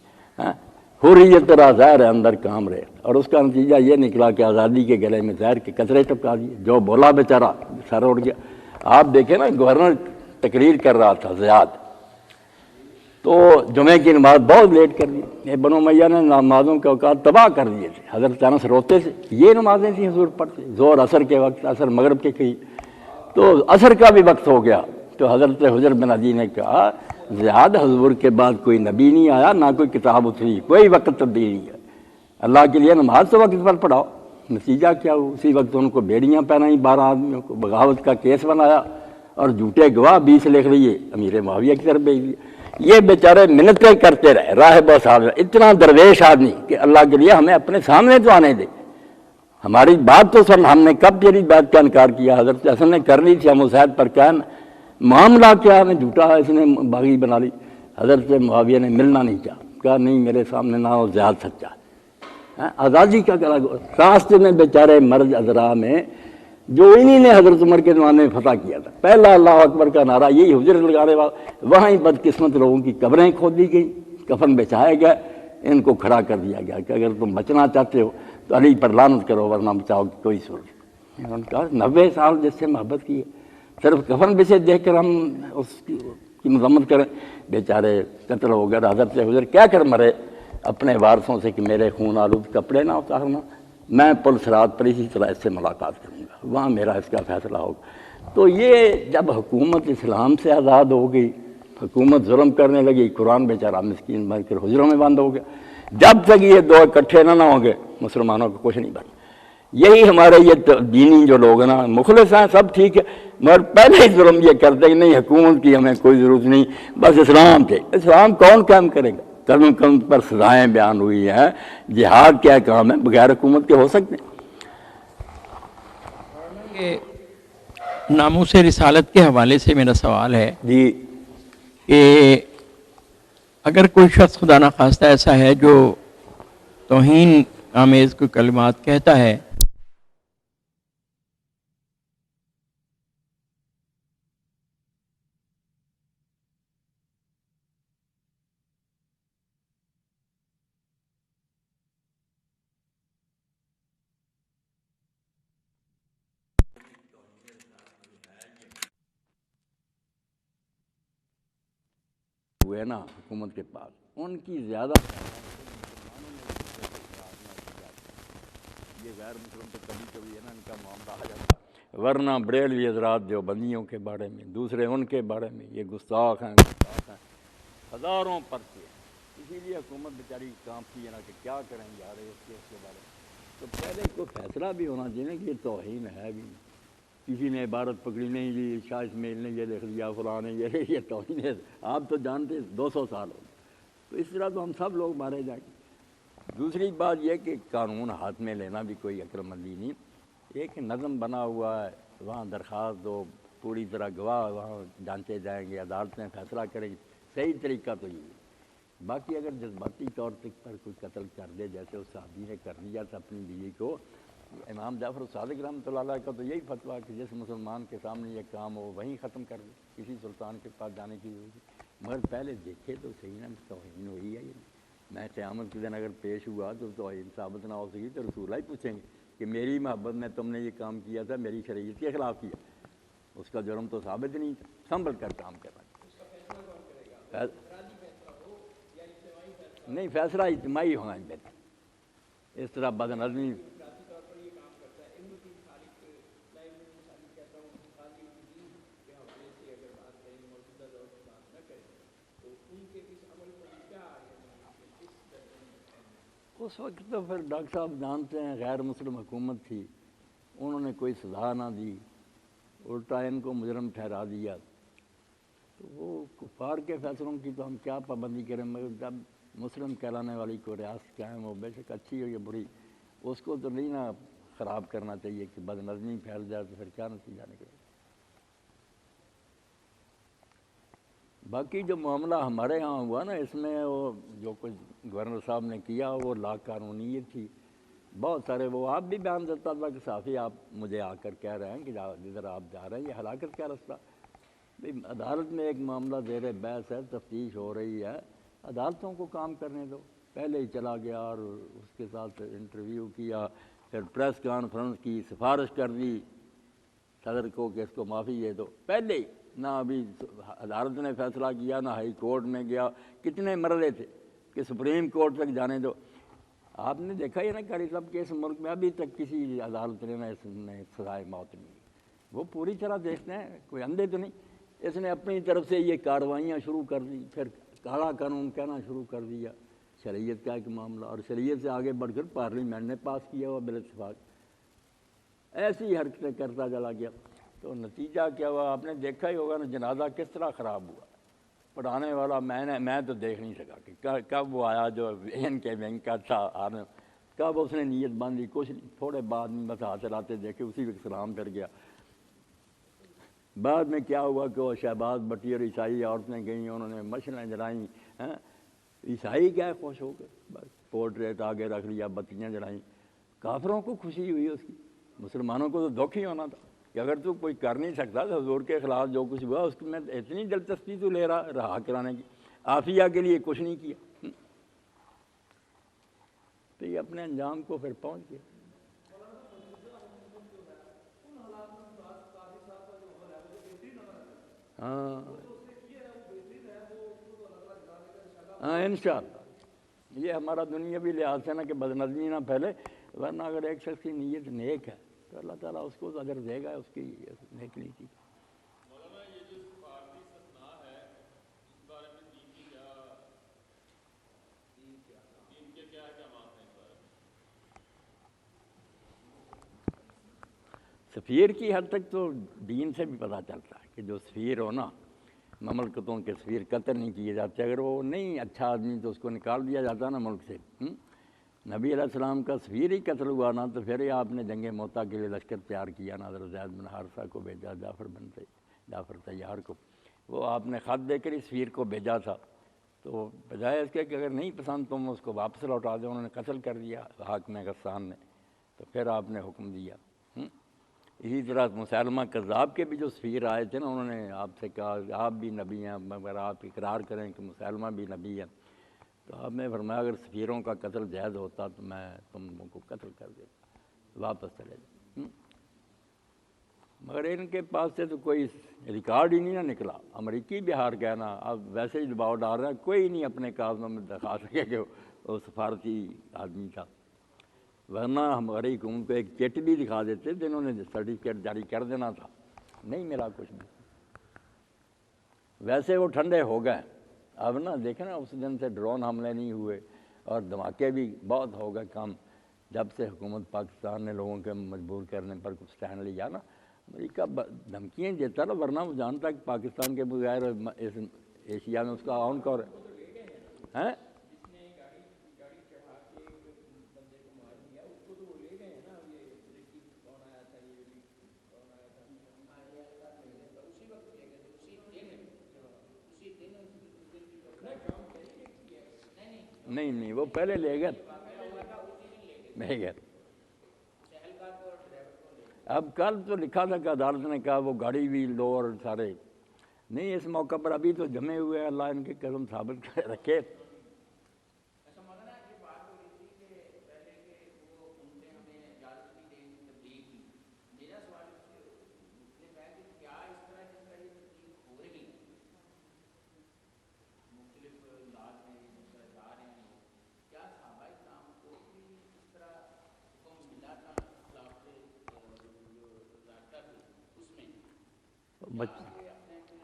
Speaker 1: حریت را زہر ہے اندر کام رہے، اور اس کا نتیجہ یہ نکلا کہ آزادی کے گلے میں زہر کے قطرے ٹپکا دیے، جو بولا بیچارہ سر اڑ گیا۔ آپ دیکھیں نا گورنر تقریر کر رہا تھا زیاد، تو جمعے کی نماز بہت لیٹ کر دی، بنو امیہ نے نمازوں کے اوقات تباہ کر دیے تھے، حضرت انس روتے تھے، یہ نمازیں تھیں حضور پڑھتے، زور عصر کے وقت، عصر مغرب کے کئی، تو عصر کا بھی وقت ہو گیا، تو حضرت حجر بن عدی نے کہا زیاد حضور کے بعد کوئی نبی نہیں آیا، نہ کوئی کتاب اتری، کوئی وقت تبدیل نہیں ہے، اللہ کے لیے نماز تو وقت پر پڑھاؤ، نتیجہ کیا ہو؟ اسی وقت ان کو بیڑیاں پہنائی 12 آدمیوں کو، بغاوت کا کیس بنایا اور جھوٹے گواہ 20 لکھ لیے، امیر معاویہ کی طرف بھیج دیے۔ یہ بیچارے منتیں کرتے رہے، راہب صاحب اتنا درویش آدمی کہ اللہ کے لیے ہمیں اپنے سامنے تو آنے دے، ہماری بات تو سن، ہم نے کب تیری بات کا انکار کیا؟ حضرت حسن نے کر لی تھی، ہم اسید پر قائم، معاملہ کیا ہمیں جھوٹا اس نے باغی بنا لی۔ حضرت معاویہ نے ملنا نہیں چاہا، کہا نہیں میرے سامنے نہ ہو، زیاد سچا ہے۔ آزادی کا راستے میں بیچارے مرد ازرا میں جو انہی نے حضرت عمر کے زمانے میں فتح کیا تھا، پہلا اللہ اکبر کا نعرہ یہی حجر لگانے والا، وہاں ہی بدقسمت لوگوں کی قبریں کھود دی گئیں، کفن بچھائے گئے، ان کو کھڑا کر دیا گیا کہ اگر تم بچنا چاہتے ہو تو علی پر لعنت کرو ورنہ بچاؤ کی کوئی صورت نہیں۔ انہوں نے کہا 90 سال جس سے محبت کی ہے، صرف کفن بچھے دیکھ کر ہم اس کی مذمت کریں؟ بیچارے قتل ہو گئے۔ حضرت حجر کہہ کر مرے اپنے وارثوں سے کہ میرے خون آلود کپڑے نہ اتارنا، میں پل صراط پر اسی طرح اس سے ملاقات کروں گا، وہاں میرا اس کا فیصلہ ہوگا۔ تو یہ جب حکومت اسلام سے آزاد ہو گئی، حکومت ظلم کرنے لگی، قرآن بیچارہ مسکین بن کر حجروں میں بند ہو گیا۔ جب تک یہ دو اکٹھے نہ ہوں گے مسلمانوں کو کچھ نہیں بن۔ یہی ہمارے یہ دینی جو لوگ ہیں نا، مخلص ہیں، سب ٹھیک ہے، مگر پہلے ہی ظلم یہ کرتے کہ نہیں حکومت کی ہمیں کوئی ضرورت نہیں، بس اسلام تھے۔ اسلام کون قائم کرے گا؟ قدم قدم پر سزائیں بیان ہوئی ہیں، جہاد کیا کام ہے بغیر حکومت کے ہو سکتے ہیں؟
Speaker 2: کہ ناموس رسالت کے حوالے سے میرا سوال ہے
Speaker 1: جی
Speaker 2: کہ اگر کوئی شخص خدا نخواستہ ایسا ہے جو توہین آمیز کوئی کلمات کہتا ہے،
Speaker 1: ہوئے نا حکومت کے پاس، ان کی زیادہ یہ غیر مسلم تو کبھی کبھی ہے نا ان کا معاملہ آ جاتا، ورنہ بریلوی حضرات دیوبندیوں کے بارے میں، دوسرے ان کے بارے میں، یہ گستاخ ہیں، ہزاروں پرچے۔ اسی لیے حکومت بیچاری کانپتی ہے نا کہ کیا کریں یار اس کے بارے میں۔ تو پہلے کوئی فیصلہ بھی ہونا چاہیے کہ یہ توہین ہے بھی، کسی نے عبارت پکڑی نہیں لی، شاہ اسماعیل نے یہ لکھ دیا، فلاں نے یہ توہین ہے، آپ تو جانتے 200 سال ہو گئے، تو اس طرح تو ہم سب لوگ مارے جائیں گے۔ دوسری بات یہ کہ قانون ہاتھ میں لینا بھی کوئی عقل مندی نہیں، ایک نظم بنا ہوا ہے، وہاں درخواست دو، پوری طرح گواہ وہاں جانچے جائیں گے، عدالتیں فیصلہ کریں گی، صحیح طریقہ تو یہ ہے۔ باقی اگر جذباتی طور پر کوئی قتل کر دے، جیسے اس صحابی نے کر دیا تھا اپنی بیوی کو، امام جعفر الصادق رحمۃ اللہ علیہ کا تو یہی فتویٰ کہ جس مسلمان کے سامنے یہ کام ہو وہیں ختم کر دے، کسی سلطان کے پاس جانے کی ضرورت نہیں، مگر پہلے دیکھے تو صحیح نا توہین ہوئی ہے یہ۔ میں قیامت کے دن اگر پیش ہوا تو توہین ثابت نہ ہو سکی تو رسول اللہ ہی پوچھیں گے کہ میری محبت میں تم نے یہ کام کیا تھا، میری شریعت کے خلاف کیا، اس کا جرم تو ثابت نہیں تھا، سنبھل کر کام کرنا نہیں، فیصلہ اجتماعی ہونا بہتر، اس طرح بد نظمی۔ اس وقت تو پھر ڈاکٹر صاحب جانتے ہیں غیر مسلم حکومت تھی، انہوں نے کوئی سزا نہ دی، الٹا ان کو مجرم ٹھہرا دیا، تو وہ کفار کے فیصلوں کی تو ہم کیا پابندی کریں، مگر جب مسلم کہلانے والی کوئی ریاست قائم ہو، بے شک اچھی ہو یا بری، اس کو تو نہیں نا خراب کرنا چاہیے کہ بد نظمی پھیل جائے تو پھر کیا نتیجہ نکلے۔ باقی جو معاملہ ہمارے ہاں ہوا نا، اس میں وہ جو کچھ گورنر صاحب نے کیا وہ لا قانونیت تھی، بہت سارے وہ آپ بھی بیان دیتا تھا کہ صافی آپ مجھے آ کر کہہ رہے ہیں کہ جدھر آپ جا رہے ہیں یہ ہلاکت کا رستہ، بھئی عدالت میں ایک معاملہ زیر بحث ہے، تفتیش ہو رہی ہے، عدالتوں کو کام کرنے دو۔ پہلے ہی چلا گیا اور اس کے ساتھ انٹرویو کیا، پھر پریس کانفرنس کی، سفارش کر دی صدر کو کہ اس کو معافی دے دو، پہلے ہی نہ ابھی عدالت نے فیصلہ کیا، نہ ہائی کورٹ میں گیا، کتنے مرحلے تھے کہ سپریم کورٹ تک جانے دو۔ آپ نے دیکھا ہی نا قاری صاحب کہ اس ملک میں ابھی تک کسی عدالت نے سزائے موت نہیں دی، وہ پوری طرح دیکھتے ہیں، کوئی اندھے تو نہیں، اس نے اپنی طرف سے یہ کارروائیاں شروع کر دی، پھر کالا قانون کہنا شروع کر دیا، شریعت کا ایک معاملہ، اور شریعت سے آگے بڑھ کر پارلیمنٹ نے پاس کیا ہوا بالاتفاق، ایسی حرکتیں کرتا چلا گیا۔ تو نتیجہ کیا ہوا آپ نے دیکھا ہی ہوگا نا، جنازہ کس طرح خراب ہوا۔ پڑھانے والا میں تو دیکھ نہیں سکا کہ کب وہ آیا جو ان کے بینک کا تھا، کب اس نے نیت باندھی، کچھ نہیں، تھوڑے بعد میں بس ہاتھ چلاتے دیکھے، اسی وقت سلام پھر گیا۔ بعد میں کیا ہوا کہ وہ شہباز بٹی اور عیسائی عورتیں گئیں، انہوں نے مشلیں جلائیں، عیسائی کیا ہے خوش ہو گئے، بس پورٹریٹ آگے رکھ لیا، بتیاں جلائیں۔ کافروں کو خوشی ہوئی اس کی، مسلمانوں کو تو دکھ ہی ہونا تھا کہ اگر تو کوئی کر نہیں سکتا تو حضور کے خلاف جو کچھ ہوا اس میں اتنی دلچسپی تو لے رہا کرانے کی، عافیہ کے لیے کچھ نہیں کیا، تو یہ اپنے انجام کو پھر پہنچ گیا۔ ہاں ہاں انشاءاللہ، یہ ہمارا دنیاوی لحاظ سے نا کہ بدنظمی نہ پھیلے، ورنہ اگر ایک شخص کی نیت نیک ہے تو اللہ تعالیٰ اس کو اگر دے گا اس کی نیک نیتی۔
Speaker 6: مولانا یہ جو سفارتی استثناء ہے اس بارے میں دین کے کیا احکامات ہیں اس بارے میں؟
Speaker 1: سفیر کی حد تک تو دین سے بھی پتہ چلتا ہے کہ جو سفیر ہو نا، مملکتوں کے سفیر قتل نہیں کیے جاتے، اگر وہ نہیں اچھا آدمی تو اس کو نکال دیا جاتا نا ملک سے۔ نبی علیہ السلام کا سفیر ہی قتل ہوا نا، تو پھر آپ نے جنگ موتا کے لیے لشکر تیار کیا نا، حضرت زید بن حارثہ کو بھیجا، جعفر طیار کو، وہ آپ نے خط دے کر ہی سفیر کو بھیجا تھا، تو بجائے اس کے کہ اگر نہیں پسند تم اس کو واپس لوٹا دیں، انہوں نے قتل کر دیا حاکم غسان نے، تو پھر آپ نے حکم دیا۔ اسی طرح مسیلمہ کذاب کے بھی جو سفیر آئے تھے نا، انہوں نے آپ سے کہا آپ بھی نبی ہیں، مگر آپ اقرار کریں کہ مسیلمہ بھی نبی ہے، تو آپ نے فرمایا اگر سفیروں کا قتل جائز ہوتا تو میں تم کو قتل کر دیتا، واپس چلے جائیں۔ مگر ان کے پاس سے تو کوئی ریکارڈ ہی نہیں نہ نکلا، امریکی بہار کہنا، اب ویسے ہی دباؤ ڈال رہا ہے، کوئی نہیں اپنے کاغذوں میں دکھا سکے کہ وہ سفارتی آدمی تھا، ورنہ ہماری حکومت کو ایک چٹ بھی دکھا دیتے جنہوں نے سرٹیفکیٹ جاری کر دینا تھا، نہیں ملا کچھ بھی۔ ویسے وہ ٹھنڈے ہو گئے اب نا، دیکھیں نا اس دن سے ڈرون حملے نہیں ہوئے اور دھماکے بھی بہت ہو گئے کم، جب سے حکومت پاکستان نے لوگوں کے مجبور کرنے پر کچھ سٹینڈ لیا نا، امریکہ دھمکیاں دیتا نا، ورنہ وہ جانتا کہ پاکستان کے بغیر اس ایشیا میں اس کا آن کور ہے۔ نہیں وہ پہلے لے گئے، نہیں گئے۔ اب کل تو لکھا تھا کہ عدالت نے کہا وہ گاڑی بھی لو اور سارے نہیں، اس موقع پر ابھی تو جمے ہوئے، اللہ ان کی قدم ثابت رکھے۔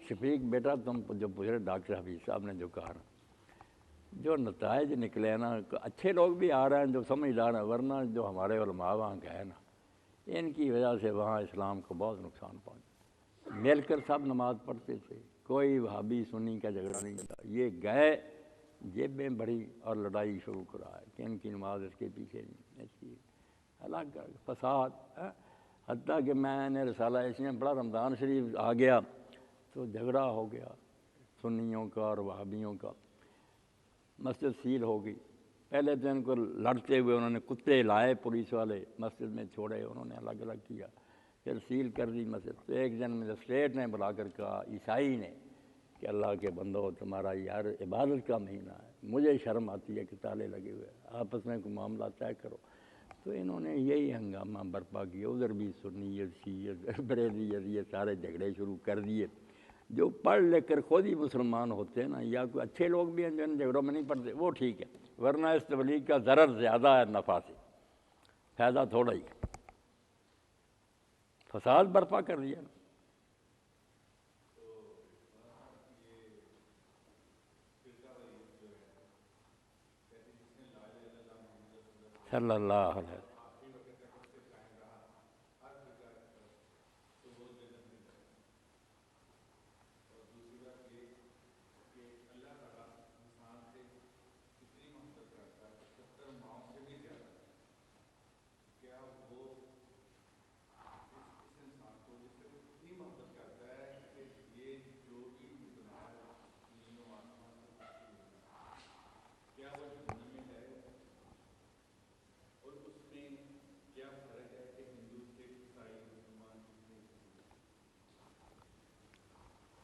Speaker 1: شفیق بیٹا تم جو پوچھ رہے ڈاکٹر حفیظ صاحب نے جو کہا نا، جو نتائج نکلے ہیں نا، اچھے لوگ بھی آ رہے ہیں جو سمجھدار ہیں، ورنہ جو ہمارے علماء وہاں گئے نا، ان کی وجہ سے وہاں اسلام کو بہت نقصان پہنچا۔ مل کر سب نماز پڑھتے تھے، کوئی وہابی سنی کا جھگڑا نہیں تھا، یہ گئے جیبیں بڑھی اور لڑائی شروع کرا ہے کہ ان کی نماز اس کے پیچھے نہیں، اس کی الگ فساد، حتیٰ کہ میں نے رسالہ اس میں پڑھا، رمضان شریف آ گیا تو جھگڑا ہو گیا سنیوں کا اور وہابیوں کا، مسجد سیل ہو گئی۔ پہلے تو ان کو لڑتے ہوئے انہوں نے کتے لائے پولیس والے، مسجد میں چھوڑے، انہوں نے الگ الگ کیا، پھر سیل کر دی مسجد۔ تو ایک دن مجسٹریٹ نے بلا کر کہا، عیسائی نے، کہ اللہ کے بندو تمہارا یار عبادت کا مہینہ ہے، مجھے شرم آتی ہے کہ تالے لگے ہوئے، آپس میں کوئی معاملہ طے کرو۔ تو انہوں نے یہی ہنگامہ برپا کیا، ادھر بھی سنیت شیعت بریلیت یہ سارے جھگڑے شروع کر دیے۔ جو پڑھ لکھ کر خود ہی مسلمان ہوتے ہیں نا، یا کوئی اچھے لوگ بھی ہیں جو ان جھگڑوں میں نہیں پڑھتے، وہ ٹھیک ہے، ورنہ اس تبلیغ کا ضرر زیادہ ہے نفع سے، فائدہ تھوڑا ہی، فساد برپا کر دیا نا۔ صلی اللہ علیہ وسلم۔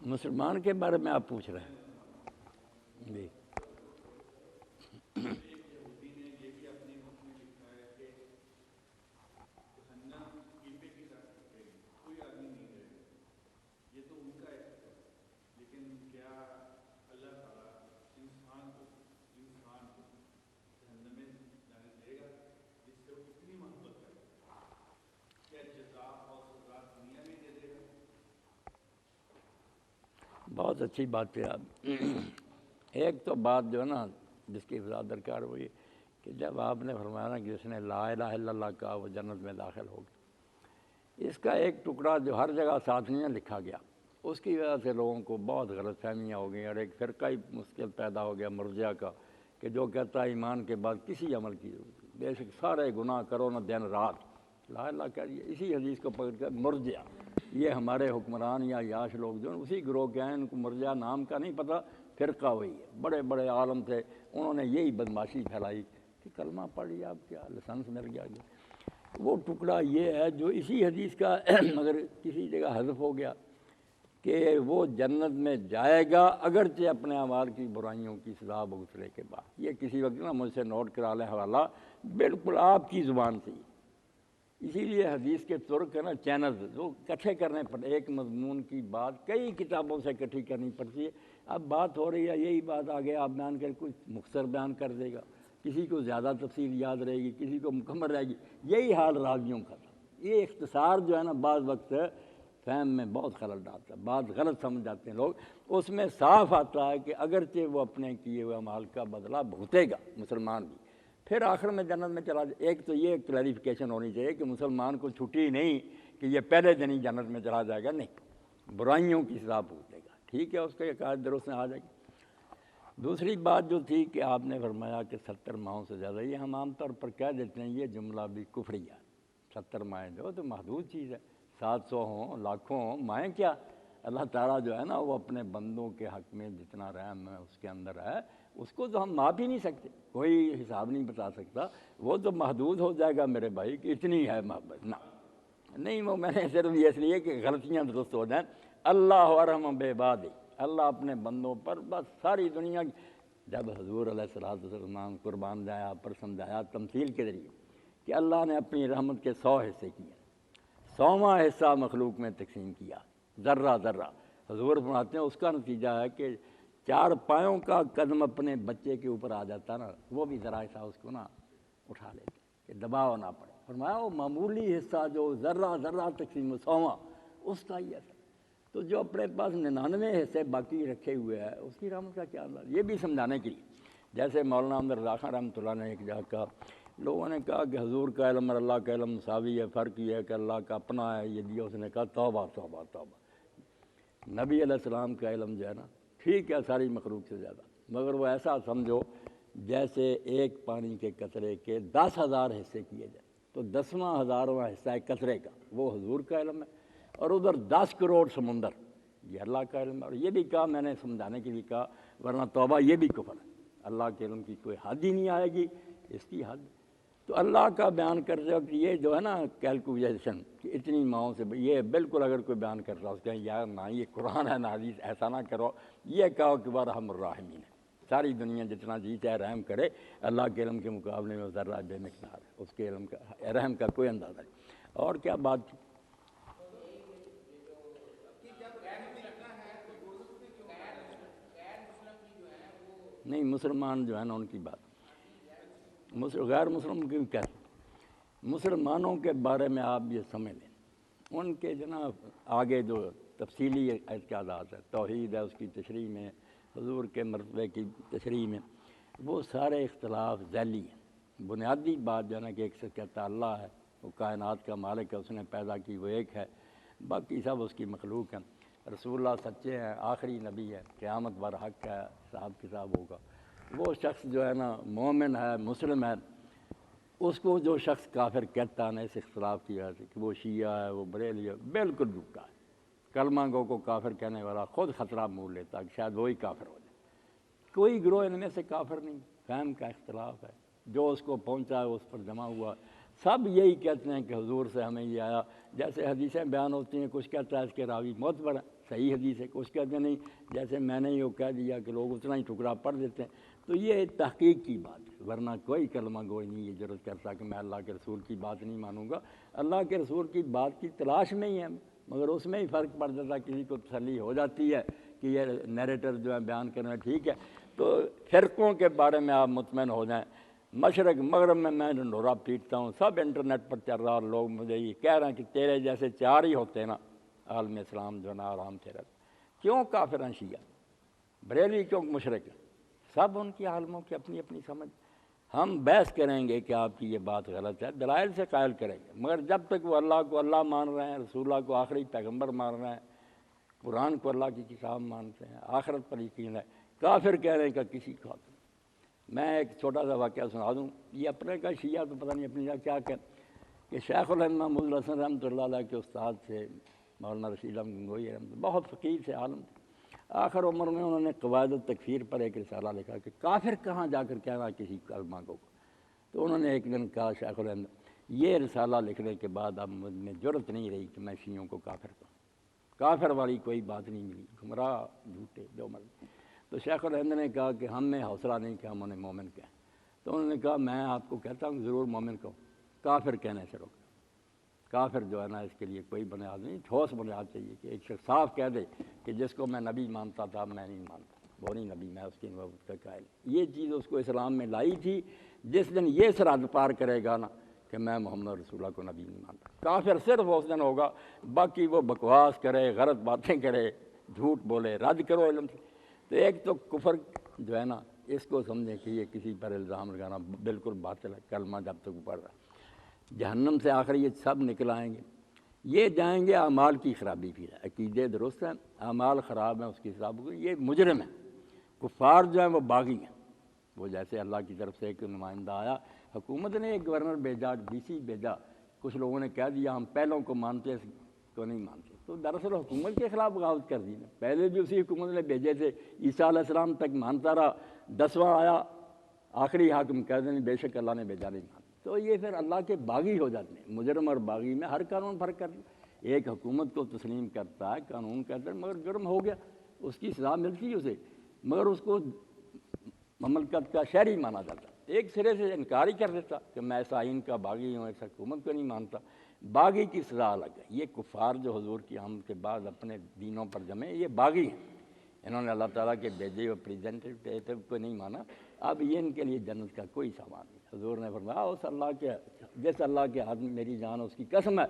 Speaker 1: مسلمان کے بارے میں آپ پوچھ رہے ہیں جی؟ بہت اچھی بات ہے آپ۔ ایک تو بات جو ہے نا جس کی وضاحت درکار ہوئی کہ جب آپ نے فرمایا نا کہ جس نے لا الہ الا اللہ کہا وہ جنت میں داخل ہوگا، اس کا ایک ٹکڑا جو ہر جگہ ساتھ نہیں لکھا گیا، اس کی وجہ سے لوگوں کو بہت غلط فہمیاں ہو گئیں، اور ایک فرقہ ہی مشکل پیدا ہو گیا مرجئہ کا، کہ جو کہتا ہے ایمان کے بعد کسی عمل کی ضرورت نہیں، بے شک سارے گناہ کرو نہ دن رات، لا الہ کہہ رہی ہے۔ اسی حدیث کو پکڑ کر مرجئہ، یہ ہمارے حکمران یا یاش لوگ جو ہیں اسی گروہ کے ہیں، ان کو مرجئہ نام کا نہیں پتہ، فرقہ وہی ہے، بڑے بڑے عالم تھے، انہوں نے یہی بدماشی پھیلائی کہ کلمہ پڑھ لیا اب کیا لائسنس مل گیا۔ وہ ٹکڑا یہ ہے جو اسی حدیث کا اگر کسی جگہ حذف ہو گیا کہ وہ جنت میں جائے گا اگرچہ اپنے اعمال کی برائیوں کی سزا بھگتنے کے بعد، یہ کسی وقت نا مجھ سے نوٹ کرا لیں حوالہ، بالکل آپ کی زبان سے ہی۔ اسی لیے حدیث کے ترک ہے نا چینلز جو اکٹھے کرنے پڑتے، ایک مضمون کی بات کئی کتابوں سے اکٹھی کرنی پڑتی ہے۔ اب بات ہو رہی ہے یہی بات آگے آپ بیان کر کوئی مختصر بیان کر دے گا، کسی کو زیادہ تفصیل یاد رہے گی، کسی کو مکمل رہے گی، یہی حال راویوں کا تھا۔ یہ اختصار جو ہے نا بعض وقت فہم میں بہت خلل ڈالتا ہے، بات غلط سمجھ جاتے ہیں لوگ، اس میں صاف آتا ہے کہ اگرچہ وہ اپنے کیے ہوئے اعمال کا بدلہ بھگتے گا مسلمان بھی، پھر آخر میں جنت میں چلا جائے۔ ایک تو یہ کلیریفیکیشن ہونی چاہیے کہ مسلمان کو چھٹی نہیں کہ یہ پہلے دن ہی جنت میں چلا جائے گا، نہیں، برائیوں کی سزا بھگتے گا، ٹھیک ہے، اس کا ایک آیت درست میں آ جائے گی۔ دوسری بات جو تھی کہ آپ نے فرمایا کہ 70 ماہوں سے زیادہ، یہ ہم عام طور پر کہہ دیتے ہیں یہ جملہ بھی کفری ہے، 70 ماہیں جو تو محدود چیز ہے، 700 ہوں لاکھوں ہوں، ماہیں کیا، اللہ تعالیٰ جو ہے نا وہ اپنے بندوں کے حق میں جتنا رحم ہے اس کے اندر ہے، اس کو تو ہم ماپ ہی نہیں سکتے، کوئی حساب نہیں بتا سکتا، وہ تو محدود ہو جائے گا میرے بھائی کہ اتنی ہے محبت، نہ نہیں، وہ میں نے صرف یہ اس لیے کہ غلطیاں درست ہو جائیں۔ اللہ ارحم بعبادہ، اللہ اپنے بندوں پر بس ساری دنیا کی، جب حضور علیہ الصلوۃ والسلام قربان جایا پر سمجھایا تمثیل کے ذریعے کہ اللہ نے اپنی رحمت کے 100 حصے کیے، 100واں حصہ مخلوق میں تقسیم کیا، ذرہ ذرہ، حضور فرماتے ہیں اس کا نتیجہ ہے کہ 4 پایوں کا قدم اپنے بچے کے اوپر آ جاتا نا، وہ بھی ذرا سا اس کو نا اٹھا لیتے کہ دباؤ نہ پڑے، فرمایا وہ معمولی حصہ جو ذرہ ذرہ تقسیم 100واں، اس کا ہی اثر، تو جو اپنے پاس 99 حصے باقی رکھے ہوئے ہے اس کی رحمت کا کیا اللہ، یہ بھی سمجھانے کے لیے۔ جیسے مولانا احمد رضا خان رحمۃ اللہ نے ایک جگہ کہا، لوگوں نے کہا کہ حضور کا علم اور اللہ کا علم مساوی ہے، فرق یہ ہے کہ اللہ کا اپنا ہے یہ دیا، اس نے کہا توبہ توبہ توبہ، نبی علیہ السلام کا علم جو ہے نا ٹھیک ہے ساری مخلوق سے زیادہ، مگر وہ ایسا سمجھو جیسے ایک پانی کے قطرے کے 10,000 حصے کیے جائیں، تو 10واں 1000واں حصہ ہے قطرے کا، وہ حضور کا علم ہے، اور ادھر 10 کروڑ سمندر یہ اللہ کا علم ہے۔ اور یہ بھی کہا میں نے سمجھانے کے لیے کہا ورنہ توبہ یہ بھی کفر ہے، اللہ کے علم کی کوئی حد ہی نہیں آئے گی، اس کی حد تو اللہ کا بیان کرتے وقت یہ جو ہے نا کیلکولیشن کہ اتنی ماؤں سے، یہ بالکل اگر کوئی بیان کرتا ہے اس کہیں یار نہ یہ قرآن ہے نہ حدیث، ایسا نہ کرو، یہ کہو کہ ورحم الراحمین ہے، ساری دنیا جتنا جی چاہے رحم کرے، اللہ کے علم کے مقابلے میں ذرہ بے مقدار ہے، اس کے علم کا رحم کا کوئی اندازہ نہیں۔ اور کیا بات تھی؟ نہیں، مسلمان جو ہے نا ان کی بات، غیر مسلم کی کیا، مسلمانوں کے بارے میں آپ یہ سمجھ لیں، ان کے جناب آگے جو تفصیلی اعتقادات ہے، توحید ہے اس کی تشریح میں، حضور کے مرتبے کی تشریح میں، وہ سارے اختلاف ذیلی ہیں، بنیادی بات جو ہے نا کہ ایک سے کہتا اللہ ہے، وہ کائنات کا مالک ہے، اس نے پیدا کی، وہ ایک ہے، باقی سب اس کی مخلوق ہیں۔ رسول اللہ سچے ہیں، آخری نبی ہے، قیامت بر حق ہے، حساب کتاب ہوگا۔ وہ شخص جو ہے نا مومن ہے، مسلم ہے، اس کو جو شخص کافر کہتا ہے نا اس اختلاف کی وجہ سے کہ وہ شیعہ ہے، وہ بریلوی ہے، بالکل جھوٹا ہے۔ کلمہ گو کو کافر کہنے والا خود خطرہ مول لیتا ہے کہ شاید وہی کافر ہو جائے۔ کوئی گروہ ان میں سے کافر نہیں، فہم کا اختلاف ہے، جو اس کو پہنچا ہے اس پر جمع ہوا۔ سب یہی کہتے ہیں کہ حضور سے ہمیں یہ آیا، جیسے حدیثیں بیان ہوتی ہیں، کچھ کہتا ہے اس کے راوی معتبر ہے، صحیح حدیث ہے، کچھ کہتے ہیں نہیں، جیسے میں نے یہ کہہ دیا کہ لوگ اتنا ہی ٹکڑا پڑھ دیتے ہیں۔ تو یہ تحقیق کی بات ہے، ورنہ کوئی کلمہ گوئی نہیں یہ ضرورت کرتا کہ میں اللہ کے رسول کی بات نہیں مانوں گا۔ اللہ کے رسول کی بات کی تلاش میں ہی ہے، مگر اس میں ہی فرق پڑ جاتا ہے، کسی کو تسلی ہو جاتی ہے کہ یہ نیریٹر جو ہے بیان کرنا ٹھیک ہے۔ تو فرقوں کے بارے میں آپ مطمئن ہو جائیں، مشرق مغرب میں ڈھنڈورا پیٹتا ہوں، سب انٹرنیٹ پر چل رہا، لوگ مجھے یہ کہہ رہے ہیں کہ تیرے جیسے چار ہی ہوتے ہیں نا عالم اسلام جو نا آرام سے رہتے، کیوں کافر ہیں شیعہ، بریلوی کیوں مشرق ہیں، سب ان کی عالموں کی اپنی اپنی سمجھ۔ ہم بحث کریں گے کہ آپ کی یہ بات غلط ہے، دلائل سے قائل کریں گے، مگر جب تک وہ اللہ کو اللہ مان رہے ہیں، رسول اللہ کو آخری پیغمبر مان رہے ہیں، قرآن کو اللہ کی کتاب مانتے ہیں، آخرت پر یقین ہے، کافر کہنے کا کسی کو حق نہیں۔ میں ایک چھوٹا سا واقعہ سنا دوں، یہ اپنے کا شیعہ تو پتہ نہیں اپنی جگہ کیا کہ شیخ الہند محمود الحسن رحمۃ اللہ علیہ کے استاد سے مولانا رشید احمد گنگوئی رحمۃ اللہ، بہت فقیر سے عالم تھے۔ آخر عمر میں انہوں نے قواعد التکفیر پر ایک رسالہ لکھا کہ کافر کہاں جا کر کہنا کسی کلمہ کو۔ تو انہوں نے ایک دن کہا شیخ الہند، یہ رسالہ لکھنے کے بعد اب مجھ میں جرأت نہیں رہی کہ میں شیعوں کو کافر کہوں، کافر والی کوئی بات نہیں ملی، گمراہ جھوٹے جو مرضی۔ تو شیخ الہند نے کہا کہ ہم میں حوصلہ نہیں کہ ہم انہیں مومن کہیں۔ تو انہوں نے کہا میں آپ کو کہتا ہوں ضرور مومن کہو، کافر کہنے سے روکو۔ کافر جو ہے نا اس کے لیے کوئی بنیاد نہیں، ٹھوس بنیاد چاہیے کہ ایک شخص صاف کہہ دے کہ جس کو میں نبی مانتا تھا میں نہیں مانتا، وہ نہیں نبی، میں اس کی نبوت کا قائل۔ یہ چیز اس کو اسلام میں لائی تھی، جس دن یہ سرحد پار کرے گا نا کہ میں محمد رسول اللہ کو نبی نہیں مانتا، کافر صرف اس دن ہوگا، باقی وہ بکواس کرے، غلط باتیں کرے، جھوٹ بولے، رد کرو علم سے۔ تو ایک تو کفر جو ہے نا اس کو سمجھیں کہ یہ کسی پر الزام لگانا بالکل باطل ہے، کلمہ جب تک پڑھ رہا ہے۔ جہنم سے آخر یہ سب نکل آئیں گے، یہ جائیں گے اعمال کی خرابی بھی ہے، عقیدے درست ہیں، اعمال خراب ہیں، اس کی حساب ہوگی، یہ مجرم ہیں۔ کفار جو ہیں وہ باغی ہیں، وہ جیسے اللہ کی طرف سے ایک نمائندہ آیا، حکومت نے ایک گورنر بھیجا، ڈی سی بھیجا، کچھ لوگوں نے کہہ دیا ہم پہلوں کو مانتے اس کو نہیں مانتے، تو دراصل حکومت کے خلاف بغاوت کر دی نا، پہلے بھی اسی حکومت نے بھیجے تھے، عیسیٰ علیہ السلام تک مانتا رہا، 10واں آیا آخری حاکم کہہ دیں بے شک اللہ نے بھیجا نہیں مانتا، تو یہ پھر اللہ کے باغی ہو جاتے ہیں۔ مجرم اور باغی میں ہر قانون فرق کر دیا، ایک حکومت کو تسلیم کرتا ہے، قانون کہتا ہے، مگر جرم ہو گیا اس کی سزا ملتی ہے اسے، مگر اس کو مملکت کا شہری مانا جاتا، ایک سرے سے انکار ہی کر دیتا کہ میں اس آئین کا باغی ہوں، اس حکومت کو نہیں مانتا، باغی کی سزا الگ ہے۔ یہ کفار جو حضور کی آمد کے بعد اپنے دینوں پر جمے، یہ باغی ہیں، انہوں نے اللہ تعالیٰ کے بھیجے ہوئے پریزنٹیو کو نہیں مانا، اب یہ ان کے لیے جنت کا کوئی سامان نہیں۔ حضور نے فرمایا اس اللہ کے جس اللہ کے ہاتھ میں میری جان اس کی قسم ہے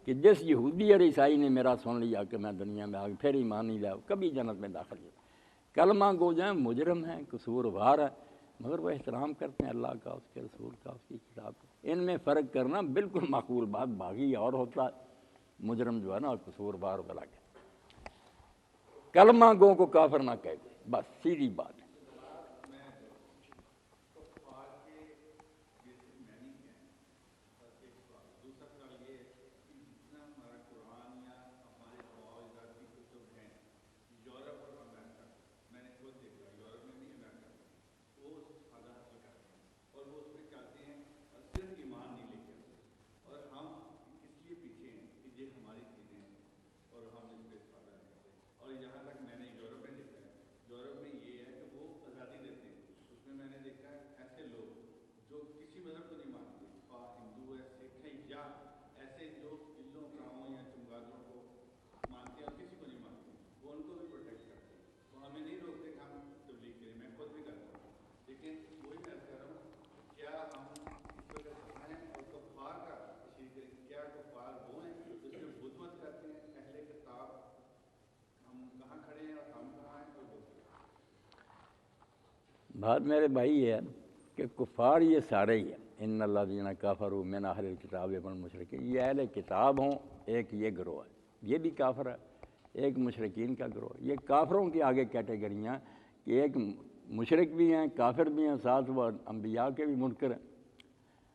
Speaker 1: کہ جس یہودی اور عیسائی نے میرا سن لیا کہ میں دنیا میں آگے پھر ایمان نہیں لایا، کبھی جنت میں داخل نہیں۔ کلمہ گو جائیں مجرم ہیں، قصوروار ہیں، مگر وہ احترام کرتے ہیں اللہ کا، اس کے رسول کا، اس کی کتاب کا۔ ان میں فرق کرنا بالکل معقول بات، باغی اور ہوتا ہے، مجرم جو ہے نا قصوروار بلا کے۔ کلمہ گو کو کافر نہ کہہ دے، بس سیدھی بات ہے۔ بات میرے بھائی ہے کہ کفار یہ سارے ہی ہیں، ان الذین کفروا من اہل الکتاب والمشرکین، یہ اہل کتاب ہوں، ایک یہ گروہ ہے، یہ بھی کافر ہے، ایک مشرکین کا گروہ۔ یہ کافروں کی آگے کیٹیگریاں کہ ایک مشرک بھی ہیں، کافر بھی ہیں، ساتھ وہ انبیاء کے بھی منکر ہیں،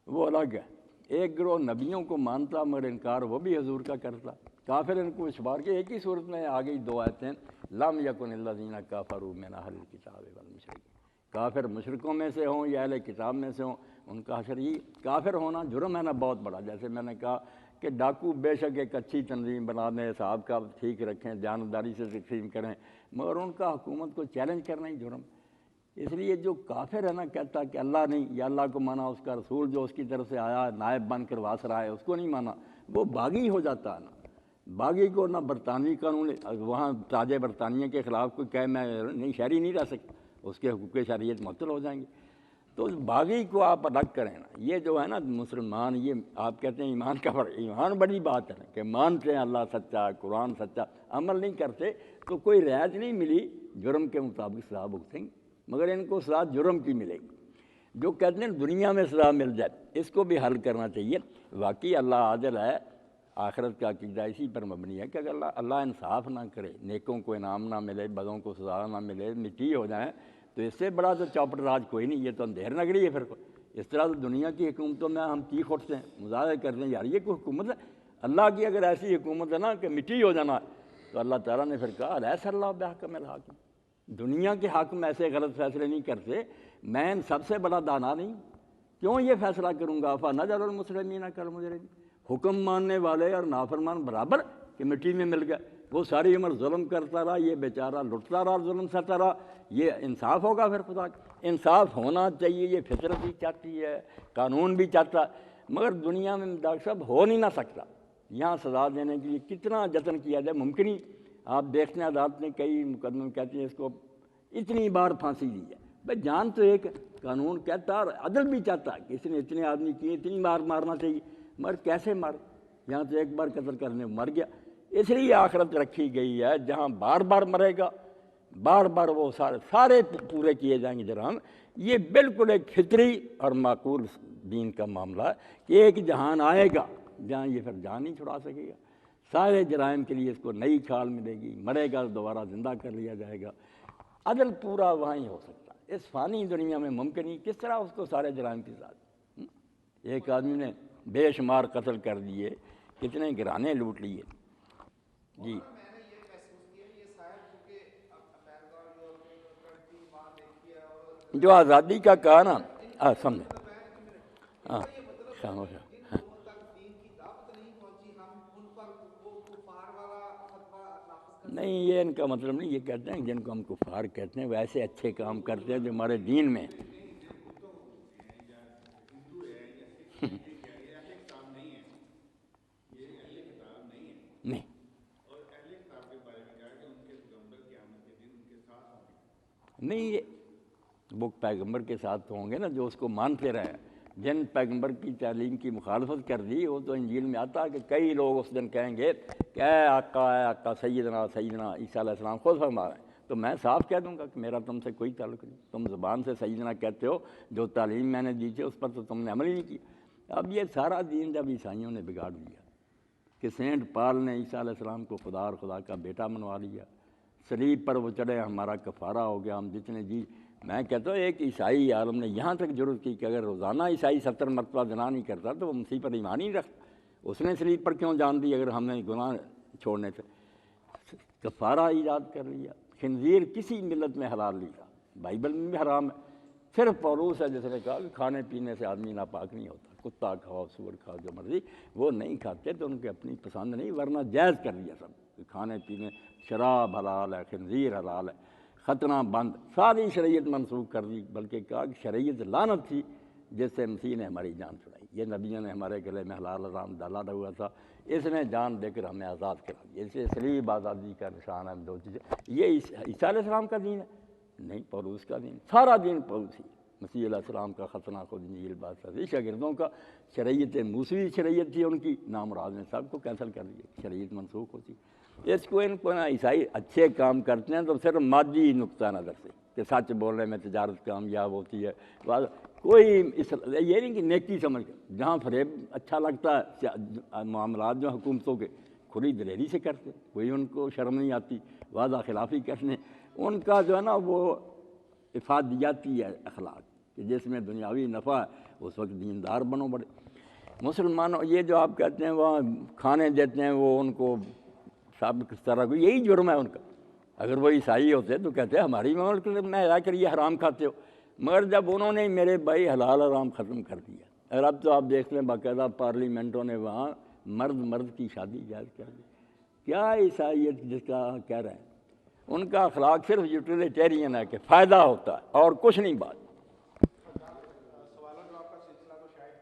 Speaker 1: وہ الگ ہے۔ ایک گروہ نبیوں کو مانتا مگر انکار وہ بھی حضور کا کرتا، کافر ان کو اشبار کے ایک ہی صورت میں آگے ہی دو آیتیں، لم یکن الذین کفروا من اہل الکتاب والمشرکین، کافر مشرکوں میں سے ہوں یا اہل کتاب میں سے ہوں، ان کا حشر ہی کافر ہونا جرم ہے نا بہت بڑا۔ جیسے میں نے کہا کہ ڈاکو بے شک ایک اچھی تنظیم بنا دیں، حساب کا ٹھیک رکھیں، دیانتداری سے تقسیم کریں، مگر ان کا حکومت کو چیلنج کرنا ہی جرم۔ اس لیے جو کافر ہے نا کہتا کہ اللہ نہیں، یا اللہ کو مانا، اس کا رسول جو اس کی طرف سے آیا نائب بن کر واس رہا ہے اس کو نہیں مانا، وہ باغی ہو جاتا ہے نا۔ باغی کو نہ برطانوی قانون، وہاں تاج برطانیہ کے خلاف کوئی کہے میں نہیں شہری نہیں رہ سکتا، اس کے حقوق شہریت معطل ہو جائیں گے۔ تو باغی کو آپ الگ کریں نا۔ یہ جو ہے نا مسلمان، یہ آپ کہتے ہیں ایمان کا فرق، ایمان بڑی بات ہے نا کہ مانتے ہیں اللہ سچا، قرآن سچا، عمل نہیں کرتے تو کوئی رعایت نہیں ملی، جرم کے مطابق سزا بھگتیں گے، مگر ان کو سزا جرم کی ملے گی۔ جو کہتے ہیں دنیا میں سزا مل جائے، اس کو بھی حل کرنا چاہیے۔ واقعی اللہ عادل ہے، آخرت کا عقیدہ اسی پر مبنی ہے کہ اگر اللہ انصاف نہ کرے، نیکوں کو انعام نہ ملے، بدوں کو سزا نہ ملے، مٹی ہو جائیں، تو اس سے بڑا تو چوپٹ راج کوئی نہیں، یہ تو اندھیر نگری ہے۔ پھر اس طرح تو دنیا کی حکومتوں میں ہم چیخ اٹھتے ہیں، مظاہرے کرتے ہیں، یار یہ کوئی حکومت ہے؟ اللہ کی اگر ایسی حکومت ہے نا کہ مٹی ہو جانا، تو اللہ تعالیٰ نے پھر کہا الیس اللہ بحکم الحاکم، دنیا کے حاکم ایسے غلط فیصلے نہیں کرتے، میں ان سب سے بڑا دانا نہیں، کیوں یہ فیصلہ کروں گا؟ فنجعل المسلمین کالمجرمین، حکم ماننے والے اور نافرمان برابر کہ مٹی میں مل گئے۔ وہ ساری عمر ظلم کرتا رہا، یہ بیچارہ لٹتا رہا، ظلم سہتا رہا، یہ انصاف ہوگا؟ پھر خدا کا انصاف ہونا چاہیے، یہ فطرت بھی چاہتی ہے، قانون بھی چاہتا ہے، مگر دنیا میں ڈاکٹر صاحب ہو نہیں نہ سکتا۔ یہاں سزا دینے کے لیے کتنا جتن کیا جائے، ممکن ہی آپ دیکھتے ہیں عدالت نے کئی مقدمے میں کہتے ہیں اس کو اتنی بار پھانسی دی ہے۔ بھائی جان تو ایک قانون کہتا ہے اور عدل بھی چاہتا ہے کہ اس نے اتنے آدمی کیے، اتنی بار مارنا چاہیے، مگر کیسے مارے؟ یہاں تو ایک بار قتل کرنے مر گیا۔ اس لیے آخرت رکھی گئی ہے جہاں بار بار مرے گا، بار بار وہ سارے پورے کیے جائیں گے جرائم۔ یہ بالکل ایک فطری اور معقول دین کا معاملہ ہے کہ ایک جہان آئے گا جہاں یہ پھر جان نہیں چھڑا سکے گا، سارے جرائم کے لیے اس کو نئی کھال ملے گی، مرے گا دوبارہ زندہ کر لیا جائے گا۔ عدل پورا وہاں ہی ہو سکتا ہے، اس فانی دنیا میں ممکن ہی کس طرح اس کو سارے جرائم کے ساتھ؟ ایک آدمی نے بے شمار قتل کر دیے، کتنے گھرانے لوٹ لیے۔ جی جو آزادی کا کہا نا، سمجھے، ہاں خاموش ہے۔ نہیں یہ ان کا مطلب نہیں، یہ کہتے ہیں جن کو ہم کفار کہتے ہیں ویسے اچھے کام کرتے ہیں جو ہمارے دین میں نہیں۔ نہیں یہ وہ پیغمبر کے ساتھ تو ہوں گے نا جو اس کو مانتے رہے، جن پیغمبر کی تعلیم کی مخالفت کر دی، وہ تو انجیل میں آتا ہے کہ کئی لوگ اس دن کہیں گے کہ اے آقا سیدنا عیسیٰ علیہ السلام خود فرما رہے ہیں، تو میں صاف کہہ دوں گا کہ میرا تم سے کوئی تعلق نہیں، تم زبان سے سیدنا کہتے ہو، جو تعلیم میں نے دی تھی اس پر تو تم نے عمل ہی نہیں کیا۔ اب یہ سارا دین جب عیسائیوں نے بگاڑ دیا کہ سینٹ پال نے عیسیٰ علیہ السلام کو خدا اور خدا کا بیٹا منوا لیا، صلیب پر وہ چڑھے، ہمارا کفارہ ہو گیا، ہم جتنے جی، میں کہتا ہوں ایک عیسائی عالم نے یہاں تک ضرورت کی کہ اگر روزانہ عیسائی 70 مرتبہ زنا نہیں کرتا تو وہ مسیح پر ایمان ہی رکھتا، اس نے صلیب پر کیوں جان دی اگر ہم نے گناہ چھوڑنے سے؟ کفارہ ایجاد کر لیا۔ خنزیر کسی ملت میں حلال نہیں تھا، بائبل میں بھی حرام ہے، صرف پولوس ہے جس نے کہا کہ کھانے پینے سے آدمی ناپاک نہیں ہوتا، کتا کھاؤ، سور کھاؤ، جو مرضی، وہ نہیں کھاتے تو ان کی اپنی پسند نہیں، ورنہ جائز کر لیا سب، کھانے پینے، شراب حلال ہے، خنزیر حلال ہے، ختنہ بند، ساری شریعت منسوخ کر دی، بلکہ کہا کہ شریعت لعنت تھی جس سے مسیح نے ہماری جان چھڑائی، یہ نبیوں نے ہمارے گلے میں حلال حرام ڈالا ہوا تھا، اس نے جان دے کر ہمیں آزاد کرا دیا، اس لیے صلیب آزادی کا نشان ہے۔ دو چیزیں، یہ عیسیٰ علیہ السلام کا دین ہے نہیں، پولوس کا دین، سارا دین پولوس ہی، مسیح علیہ السلام کا ختنہ خود انجیل بات تھی، شاگردوں کا شریعت موسوی شریعت تھی ان کی، نامراد نے سب کو کینسل کر دیا، شریعت منسوخ ہوتی۔ اس کو ان کو عیسائی اچھے کام کرتے ہیں تو صرف مادی نقطہ نظر سے، کہ سچ بولنے میں تجارت کامیاب ہوتی ہے. کوئی یہ نہیں کہ نیکی سمجھ کے جہاں فریب اچھا لگتا ہے معاملات جو حکومتوں کے کھلی دلیری سے کرتے, کوئی ان کو شرم نہیں آتی وعدہ خلافی کرنے. ان کا جو ہے نا وہ افادیاتی ہے اخلاق کہ جس میں دنیاوی نفع ہے, اس وقت دیندار بنو بڑے. مسلمانوں یہ جو آپ کہتے ہیں وہاں کھانے دیتے ہیں وہ ان کو سب کس طرح کو, یہی جرم ہے ان کا. اگر وہ عیسائی ہوتے تو کہتے ہیں ہماری ملک میں آ کر یہ حرام کھاتے ہو, مگر جب انہوں نے میرے بھائی حلال حرام ختم کر دیا. اور اب تو آپ دیکھ لیں باقاعدہ پارلیمنٹوں نے وہاں مرد کی شادی جائز کر دی. کیا عیسائیت جس کا کہہ رہے ہیں, ان کا اخلاق صرف یوٹیلیٹیرین ہے کہ فائدہ ہوتا ہے اور کچھ نہیں. بات
Speaker 4: سوال و جواب کا سلسلہ تو شاید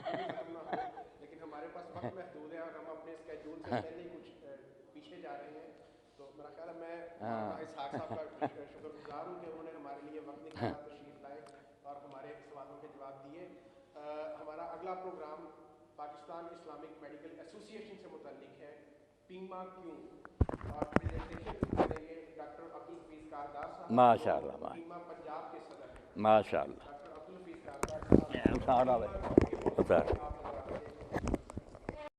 Speaker 4: ختم نہ ہو, لیکن ہمارے پاس وقت محدود ہے اور ہم اپنے اسکیجول سے پہلے ہی کچھ پیچھے جا رہے ہیں. تو میرا خیال ہے میں اسحاق صاحب کا شکر گزار ہوں کہ انہوں نے ہمارے لیے وقت نکالا, تشریف لائے اور ہمارے سوالوں کے جواب دیے. ہمارا اگلا پروگرام پاکستان اسلامک میڈیکل ایسوسی ایشن سے متعلق ہے, پیما کیوں, اور پریزنٹیشن کریں گے ڈاکٹر عبدالحفیظ کاردار صاحب.
Speaker 1: ماشاء اللہ,
Speaker 4: پیما پنجاب کے صدر ہیں
Speaker 1: ماشاء اللہ.
Speaker 4: ڈاکٹر عبدالحفیظ کاردار صاحب.